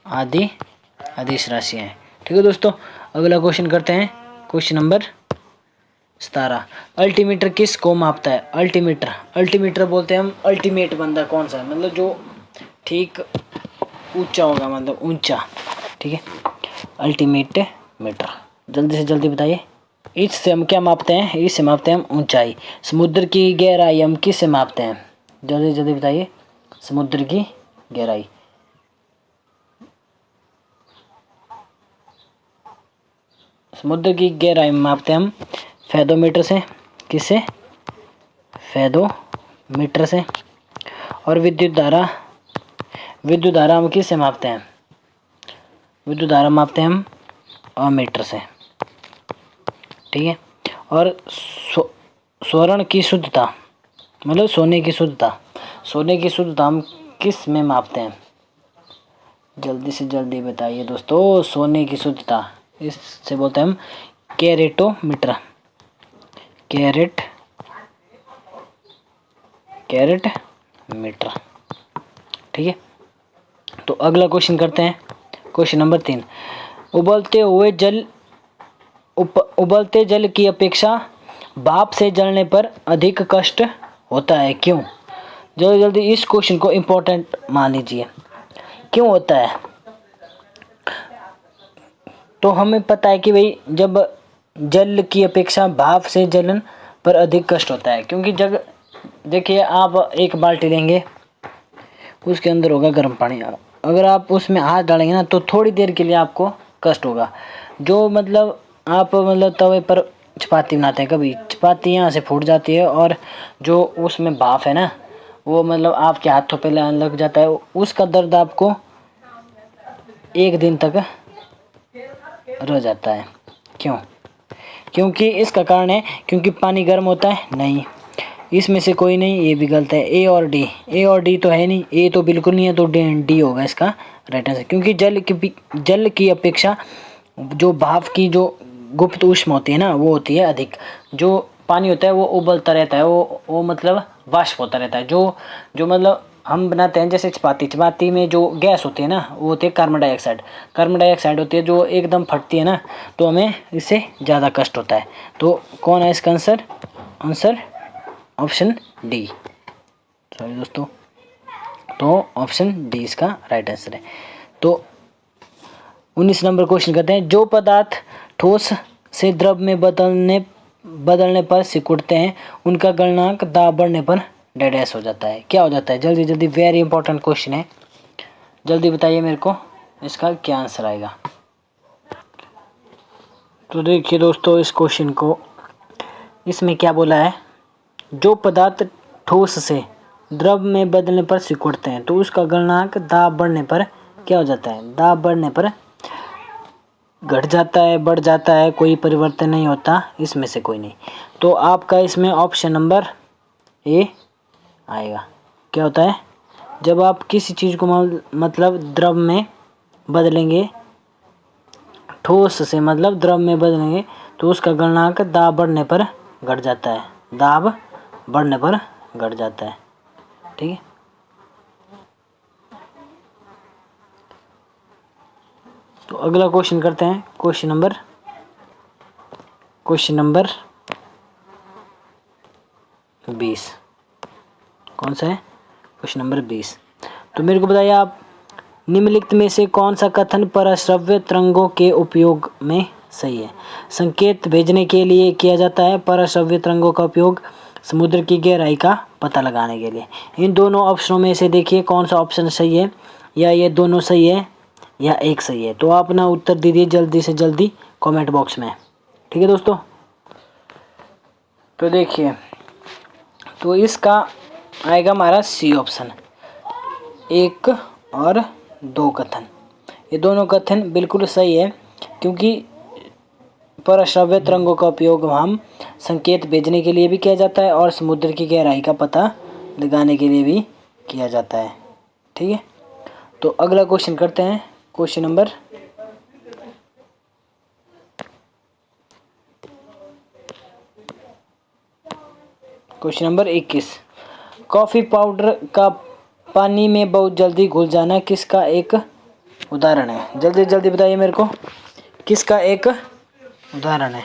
आदि अदिश राशियाँ हैं। ठीक है दोस्तों, अगला क्वेश्चन करते हैं, क्वेश्चन नंबर 17। अल्टीमीटर किस को मापता है? अल्टीमीटर बोलते हैं हम अल्टीमेट बंदा, कौन सा है? मतलब जो ठीक ऊंचा होगा, मतलब ऊंचा। ठीक है, अल्टीमेट मीटर। जल्दी से जल्दी बताइए, इससे हम क्या मापते हैं? इससे मापते हैं हम ऊंचाई। समुद्र की गहराई हम किससे मापते हैं? जल्दी जल्दी बताइए, समुद्र की गहराई। समुद्र की गहराई मापते हैं हम फेदोमीटर से। किससे? फेदोमीटर से। और विद्युत धारा हम किससे मापते हैं? विद्युत धारा मापते हैं हम अमीटर से। ठीक है, और स्वर्ण की शुद्धता, मतलब सोने की शुद्धता हम किस में मापते हैं? जल्दी से जल्दी बताइए दोस्तों, सोने की शुद्धता, इससे बोलते हैं हम कैरेटोमीटर। Carat metre. ठीक है, तो अगला क्वेश्चन करते हैं, क्वेश्चन नंबर 3, उबलते जल की अपेक्षा भाप से जलने पर अधिक कष्ट होता है, क्यों? जल्दी जल्दी इस क्वेश्चन को इम्पोर्टेंट मान लीजिए, क्यों होता है? तो हमें पता है कि भाई जब जल की अपेक्षा भाप से जलन पर अधिक कष्ट होता है, क्योंकि जब देखिए आप एक बाल्टी लेंगे, उसके अंदर होगा गर्म पानी, अगर आप उसमें हाथ डालेंगे ना तो थोड़ी देर के लिए आपको कष्ट होगा। जो मतलब आप मतलब तवे पर चपाती बनाते हैं, कभी चपाती यहाँ से फूट जाती है और जो उसमें भाप है ना वो मतलब आपके हाथों पे लग जाता है, उसका दर्द आपको एक दिन तक रह जाता है। क्यों? क्योंकि इसका कारण है क्योंकि पानी गर्म होता है? नहीं, इसमें से कोई नहीं, ये भी गलत है। ए और डी तो है नहीं, ए तो बिल्कुल नहीं है, तो डी होगा इसका राइट आंसर। क्योंकि जल की अपेक्षा जो भाप की जो गुप्त ऊष्मा होती है ना वो होती है अधिक। जो पानी होता है वो उबलता रहता है, वो मतलब वाष्प होता रहता है। जो मतलब हम बनाते हैं जैसे चपाती में जो गैस होती है ना वो होती है कार्बन डाइऑक्साइड होती है, जो एकदम फटती है ना तो हमें इससे ज़्यादा कष्ट होता है। तो कौन है इसका आंसर ऑप्शन डी। सॉरी दोस्तों, तो ऑप्शन डी इसका राइट आंसर है। तो 19 नंबर क्वेश्चन कहते हैं, जो पदार्थ ठोस से द्रव में बदलने पर सिकुड़ते हैं उनका गलनांक दाब बढ़ने पर डैश हो जाता है। क्या हो जाता है? जल्दी जल्दी, वेरी इंपॉर्टेंट क्वेश्चन है, जल्दी बताइए मेरे को इसका क्या आंसर आएगा। तो देखिए दोस्तों इस क्वेश्चन को, इसमें क्या बोला है, जो पदार्थ ठोस से द्रव में बदलने पर सिकुड़ते हैं तो उसका गलनांक दाब बढ़ने पर क्या हो जाता है? दाब बढ़ने पर घट जाता है, बढ़ जाता है, कोई परिवर्तन नहीं होता, इसमें से कोई नहीं। तो आपका इसमें ऑप्शन नंबर ए आएगा। क्या होता है? जब आप किसी चीज़ को मतलब द्रव में बदलेंगे, ठोस से मतलब द्रव में बदलेंगे तो उसका गलनांक दाब बढ़ने पर घट जाता है, दाब बढ़ने पर घट जाता है। ठीक है, तो अगला क्वेश्चन करते हैं, क्वेश्चन नंबर 20। कौन सा है? Question number 20। तो मेरे को बताइए आप, निम्नलिखित में से कौन सा कथन परश्रव्य तरंगों के उपयोग में सही है? संकेत भेजने के लिए किया जाता है परश्रव्य तरंगों का उपयोग समुद्र की गहराई का पता लगाने के लिए। इन दोनों ऑप्शनों में से देखिए कौन सा ऑप्शन सही है, या ये दोनों सही है या एक सही है। तो आप ना उत्तर दीजिए जल्दी से जल्दी कमेंट बॉक्स में। ठीक है दोस्तों, तो देखिए, तो इसका आएगा हमारा सी ऑप्शन, 1 और 2 कथन। ये दोनों कथन बिल्कुल सही है, क्योंकि परश्रव्य तरंगों का उपयोग हम संकेत भेजने के लिए भी किया जाता है और समुद्र की गहराई का पता लगाने के लिए भी किया जाता है। ठीक है, तो अगला क्वेश्चन करते हैं, क्वेश्चन नंबर 21। कॉफ़ी पाउडर का पानी में बहुत जल्दी घुल जाना किसका एक उदाहरण है? जल्दी जल्दी बताइए मेरे को, किसका एक उदाहरण है?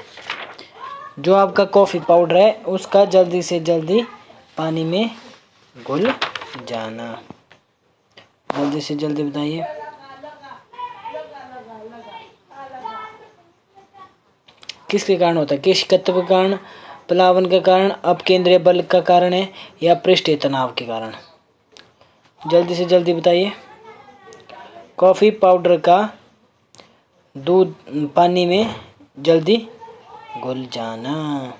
जो आपका कॉफ़ी पाउडर है उसका जल्दी से जल्दी पानी में घुल जाना, जल्दी से जल्दी बताइए। किसके कारण होता है? किस तत्व के कारण? प्लावन के कारण, अपकेंद्रीय बल का कारण है, या पृष्ठीय तनाव के कारण? जल्दी से जल्दी बताइए। कॉफ़ी पाउडर का दूध पानी में जल्दी घुल जाना।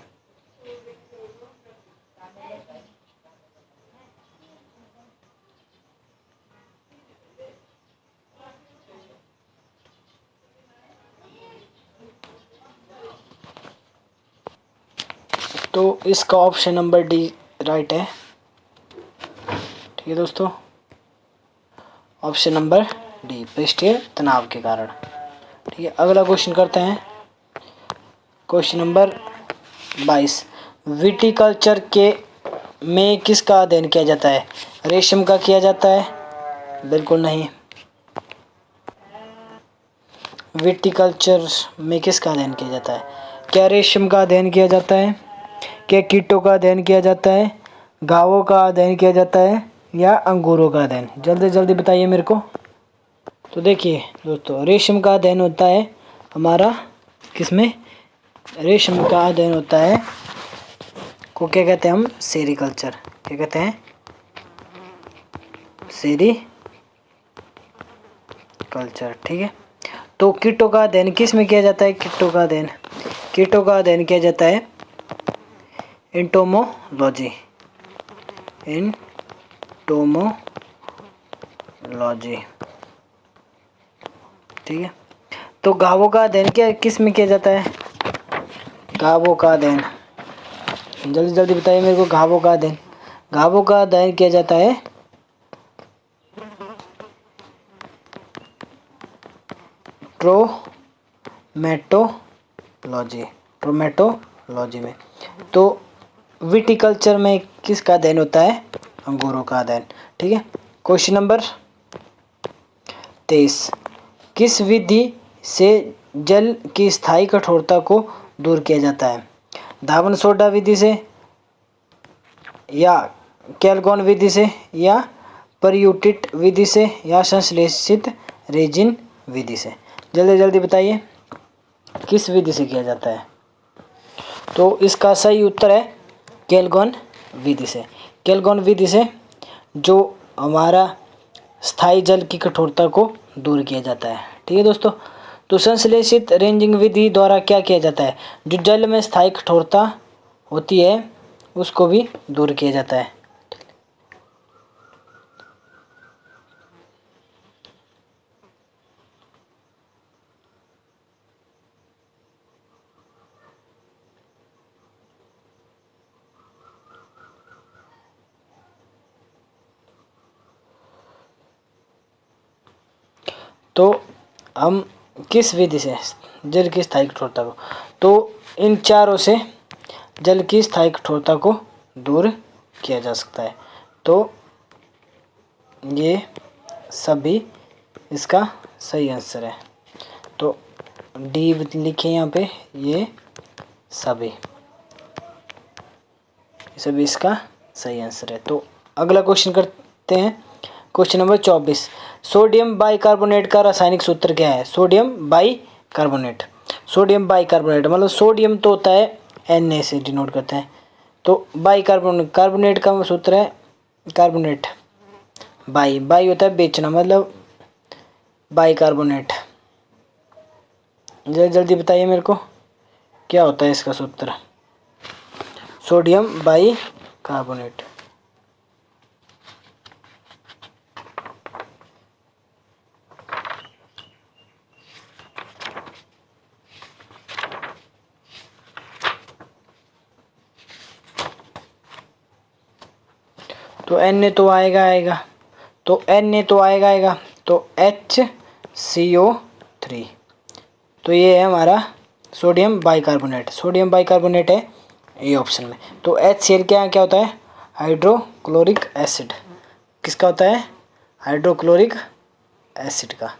तो इसका ऑप्शन नंबर डी राइट है। ठीक है दोस्तों, ऑप्शन नंबर डी, पृष्ठीय तनाव के कारण। ठीक है, अगला क्वेश्चन करते हैं, क्वेश्चन नंबर 22। विटीकल्चर के में किसका अध्ययन किया जाता है? रेशम का किया जाता है? बिल्कुल नहीं। विटिकल्चर में किसका अध्ययन किया जाता है? क्या रेशम का अध्ययन किया जाता है, क्या कीटों का अध्ययन किया जाता है, घावों का अध्ययन किया जाता है या अंगूरों का अध्ययन? जल्दी जल्दी बताइए मेरे को। तो देखिए दोस्तों, रेशम का अध्ययन होता है हमारा किसमें? रेशम का अध्ययन होता है को क्या कहते हैं हम? सेरीकल्चर। क्या कहते हैं? सेरीकल्चर, ठीक है। तो कीटों का अध्ययन किस में किया जाता है? कीटों का अध्ययन किया जाता है एंटोमोलॉजी। ठीक है। तो घावों का अध्ययन किस में किया जाता है? घावों का अध्ययन, जल्दी जल्दी बताइए मेरे को। घावों का अध्ययन किया जाता है ट्रोमेटोलॉजी में। तो विटिकल्चर में किसका अध्ययन होता है? अंगूरों का अध्ययन, ठीक है। क्वेश्चन नंबर 23, किस विधि से जल की स्थायी कठोरता को दूर किया जाता है? धावन सोडा विधि से या कैलगोन विधि से या परयूटिट विधि से या संश्लेषित रेजिन विधि से? जल्दी जल्दी बताइए किस विधि से किया जाता है? तो इसका सही उत्तर है कैलगोन विधि से। कैलगोन विधि से जो हमारा स्थायी जल की कठोरता को दूर किया जाता है, ठीक है दोस्तों। तो संश्लेषित रेंजिंग विधि द्वारा क्या किया जाता है? जो जल में स्थायी कठोरता होती है उसको भी दूर किया जाता है। तो हम किस विधि से जल की स्थायी कठोरता को, तो इन चारों से जल की स्थायी कठोरता को दूर किया जा सकता है। तो ये सभी इसका सही आंसर है। तो डी लिखे यहाँ पे, ये सभी इसका सही आंसर है। तो अगला क्वेश्चन करते हैं, क्वेश्चन नंबर 24, सोडियम बाइकार्बोनेट का रासायनिक सूत्र क्या है? सोडियम बाइकार्बोनेट मतलब सोडियम तो होता है Na से डिनोट करते हैं, तो कार्बोनेट का सूत्र है कार्बोनेट, बाई होता है बेचना, मतलब बाइकार्बोनेट। जल्दी बताइए मेरे को क्या होता है इसका सूत्र? Sodium bicarbonate. तो Na तो आएगा, तो Na तो आएगा, तो HCO3, तो ये है हमारा सोडियम बाइकार्बोनेट है ये ऑप्शन में। तो HCl क्या होता है? Hydrochloric acid. किसका होता है? हाइड्रोक्लोरिक एसिड का,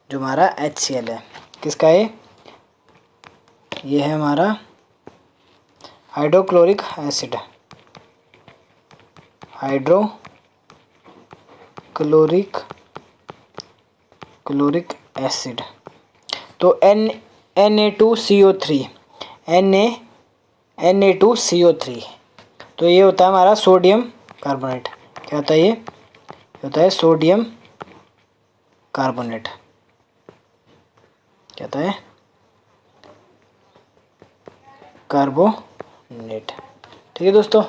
जो हमारा HCl है। किसका है? ये है हमारा हाइड्रोक्लोरिक एसिड, हाइड्रोक्लोरिक एसिड। तो Na2CO3, Na2CO3, तो ये होता है हमारा सोडियम कार्बोनेट। क्या होता है ये? होता है सोडियम कार्बोनेट। क्या होता है? कार्बोनेट, ठीक है दोस्तों।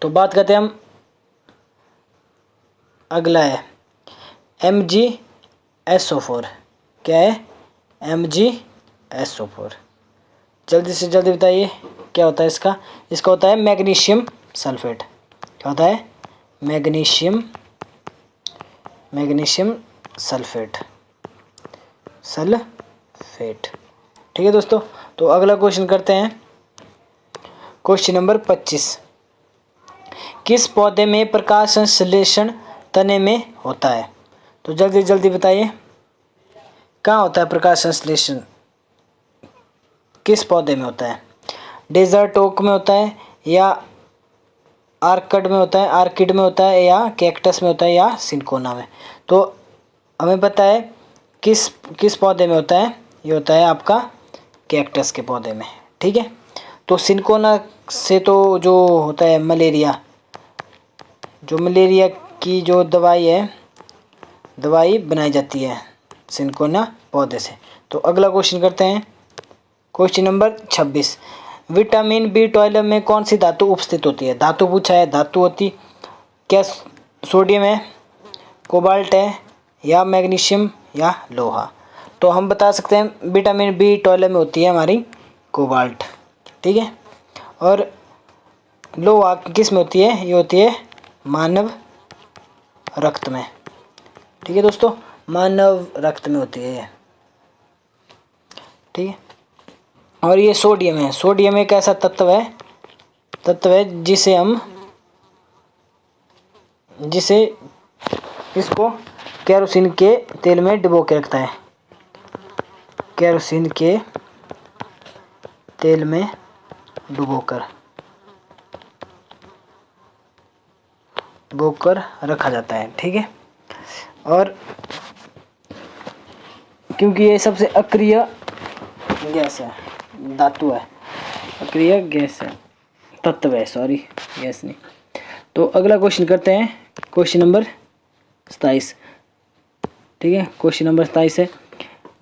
तो बात करते हैं हम, अगला है MgSO4। क्या है? MgSO4, जल्दी से जल्दी बताइए क्या होता है इसका? इसका होता है मैग्नीशियम सल्फेट। क्या होता है? मैग्नीशियम सल्फेट, ठीक है दोस्तों। तो अगला क्वेश्चन करते हैं, क्वेश्चन नंबर 25, किस पौधे में प्रकाश संश्लेषण तने में होता है? तो जल्दी जल्दी बताइए कहाँ होता है प्रकाश संश्लेषण, किस पौधे में होता है? डेजर्ट ओक में होता है, या आर्किड में होता है, या कैक्टस में होता है, या सिंकोना में? तो हमें पता है किस किस पौधे में होता है, ये होता है आपका कैक्टस के पौधे में। ठीक है, तो सिंकोना से तो जो होता है मलेरिया, जो मलेरिया की जो दवाई बनाई जाती है सिंकोना पौधे से। तो अगला क्वेश्चन करते हैं, क्वेश्चन नंबर 26। विटामिन B12 में कौन सी धातु उपस्थित होती है? धातु पूछा है, धातु होती क्या सोडियम है, कोबाल्ट है, या मैग्नीशियम, या लोहा? तो हम बता सकते हैं विटामिन B12 में होती है हमारी कोबाल्ट। ठीक है, और लोहा किस में होती है? ये होती है मानव रक्त में। ठीक है दोस्तों, मानव रक्त में होती है ये। ठीक है, और ये सोडियम है। सोडियम एक ऐसा तत्व है जिसे इसको केरोसिन के तेल में डुबो के रखता है, केरोसिन के तेल में डुबोकर रखा जाता है। ठीक है, और क्योंकि ये सबसे अक्रिय गैस है, धातु है, अक्रिय गैस है, तत्व है, सॉरी गैस नहीं। तो अगला क्वेश्चन करते हैं, क्वेश्चन नंबर 27। ठीक है, क्वेश्चन नंबर 27 है,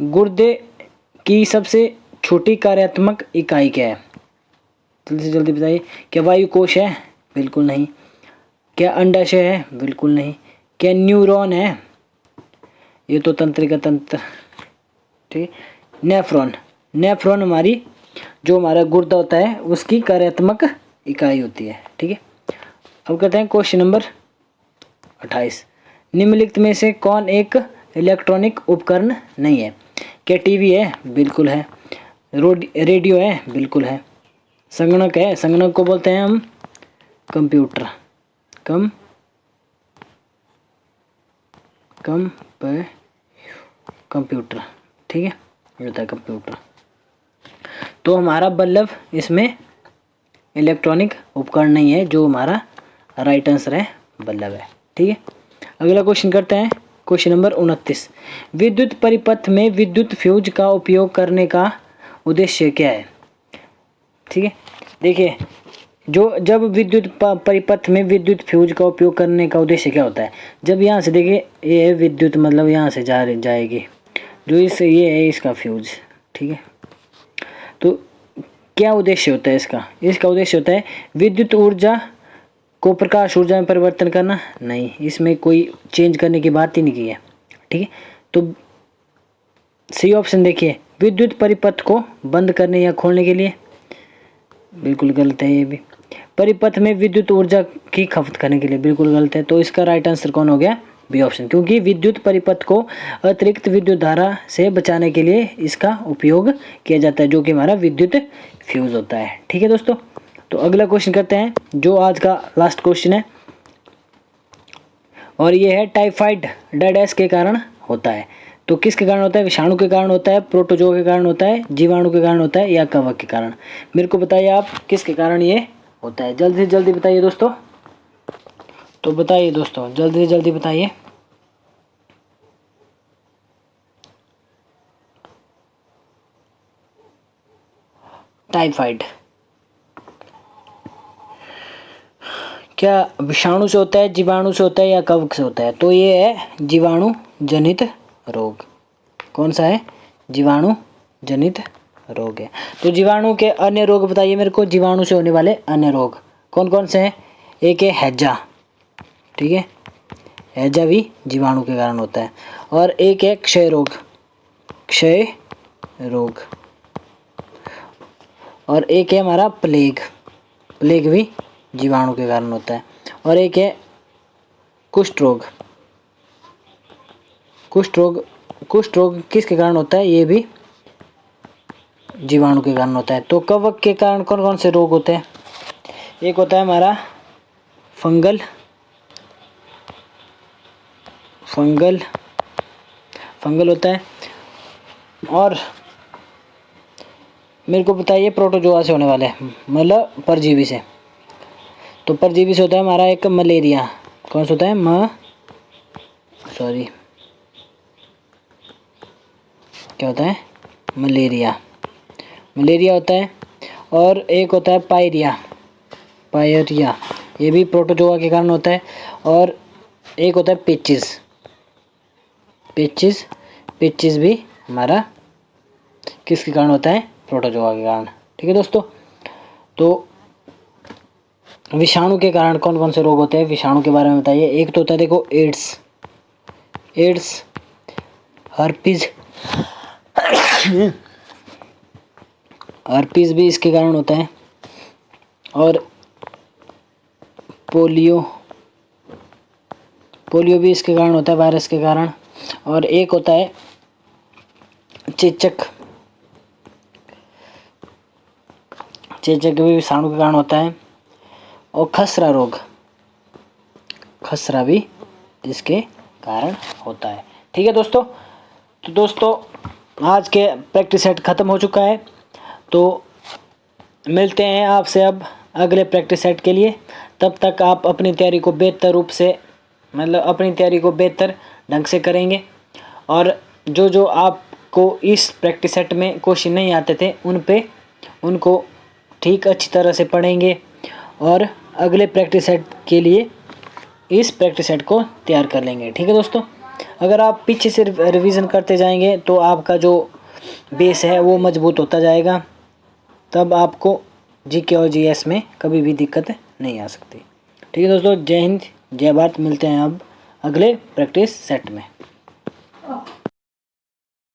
गुर्दे की सबसे छोटी कार्यात्मक इकाई क्या है? जल्दी से जल्दी बताइए। क्या वायु कोश है? बिल्कुल नहीं। क्या अंडाशय है? बिल्कुल नहीं। क्या न्यूरॉन है? ये तो तंत्रिका तंत्र। ठीक है, नेफ्रॉन हमारी जो हमारा गुर्दा होता है उसकी कार्यात्मक इकाई होती है। ठीक है, अब करते हैं क्वेश्चन नंबर 28। निम्नलिखित में से कौन एक इलेक्ट्रॉनिक उपकरण नहीं है? क्या टीवी है? बिल्कुल है। रेडियो है? बिल्कुल है। संगणक है? संगणक को बोलते हैं हम कंप्यूटर। कंप्यूटर। ठीक है, ये होता है कंप्यूटर। तो हमारा बल्ब इसमें इलेक्ट्रॉनिक उपकरण नहीं है, जो हमारा राइट आंसर है बल्ब है। ठीक है, अगला क्वेश्चन करते हैं, क्वेश्चन नंबर 29। विद्युत परिपथ में विद्युत फ्यूज का उपयोग करने का उद्देश्य क्या है? ठीक है, देखिए जब विद्युत परिपथ में विद्युत फ्यूज का उपयोग करने का उद्देश्य क्या होता है? जब यहाँ से देखिए ये है विद्युत, मतलब यहाँ से जाएगी जो ये है इसका फ्यूज। ठीक है, तो क्या उद्देश्य होता है इसका उद्देश्य होता है विद्युत ऊर्जा को प्रकाश ऊर्जा में परिवर्तन करना। नहीं, इसमें कोई चेंज करने की बात ही नहीं की है। ठीक है, तो सी ऑप्शन देखिए, विद्युत परिपथ को बंद करने या खोलने के लिए। बिल्कुल गलत है ये भी। परिपथ में विद्युत ऊर्जा की खपत करने के लिए, बिल्कुल गलत है। तो इसका राइट आंसर कौन हो गया? बी ऑप्शन, क्योंकि विद्युत परिपथ को अतिरिक्त विद्युत धारा से बचाने के लिए इसका उपयोग किया जाता है, जो कि हमारा विद्युत फ्यूज होता है। ठीक है दोस्तों, तो अगला क्वेश्चन करते हैं, जो आज का लास्ट क्वेश्चन है, और ये है टाइफाइड डैश के कारण होता है। तो किसके कारण होता है? विषाणु के कारण होता है, प्रोटोजोआ के कारण होता है, जीवाणु के कारण होता है, या कवक के कारण? मेरे को बताइए आप किसके कारण ये होता है। जल्दी से जल्दी बताइए दोस्तों। तो बताइए दोस्तों, जल्दी से जल्दी बताइए। टाइफाइड क्या विषाणु से होता है, जीवाणु से होता है, या कवक से होता है? तो ये है जीवाणु जनित रोग। कौन सा है? जीवाणु जनित रोग है। तो जीवाणु के अन्य रोग बताइए मेरे को। जीवाणु से होने वाले अन्य रोग कौन कौन से हैं? एक है हैजा। ठीक है, हैजा भी जीवाणु के कारण होता है। और एक है क्षय रोग। और एक है हमारा प्लेग भी जीवाणु के कारण होता है। और एक है कुष्ठ रोग किसके कारण होता है? ये भी जीवाणु के कारण होता है। तो कवक के कारण कौन कौन से रोग होते हैं? एक होता है हमारा फंगल होता है, और मेरे को बताइए प्रोटोजोआ से होने वाले हैं, मतलब परजीवी से। तो परजीवी से होता है हमारा एक मलेरिया। कौन सा होता है? क्या होता है? मलेरिया। मलेरिया होता है। और एक होता है पायरिया, ये भी प्रोटोजोआ के कारण होता है। और एक होता है पेचिस भी हमारा किसके कारण होता है? प्रोटोजोआ के कारण। ठीक है दोस्तों। तो विषाणु के कारण कौन कौन से रोग होते हैं, विषाणु के बारे में बताइए। एक तो होता है देखो एड्स, हर्पीज भी इसके कारण होता है। और पोलियो भी इसके कारण होता है, वायरस के कारण। और एक होता है चेचक भी विषाणु के कारण होता है। और खसरा भी इसके कारण होता है। ठीक है दोस्तों। तो दोस्तों आज के प्रैक्टिस सेट ख़त्म हो चुका है। तो मिलते हैं आपसे अब अगले प्रैक्टिस सेट के लिए। तब तक आप अपनी तैयारी को बेहतर ढंग से करेंगे। और जो आपको इस प्रैक्टिस सेट में क्वेश्चन नहीं आते थे उनको ठीक अच्छी तरह से पढ़ेंगे और अगले प्रैक्टिस सेट के लिए इस प्रैक्टिस सेट को तैयार कर लेंगे। ठीक है दोस्तों। अगर आप पीछे से रिवीजन करते जाएंगे तो आपका जो बेस है वो मजबूत होता जाएगा, तब आपको जीके और जीएस में कभी भी दिक्कत नहीं आ सकती। ठीक है दोस्तों। जय हिंद, जय भारत। मिलते हैं अब अगले प्रैक्टिस सेट में।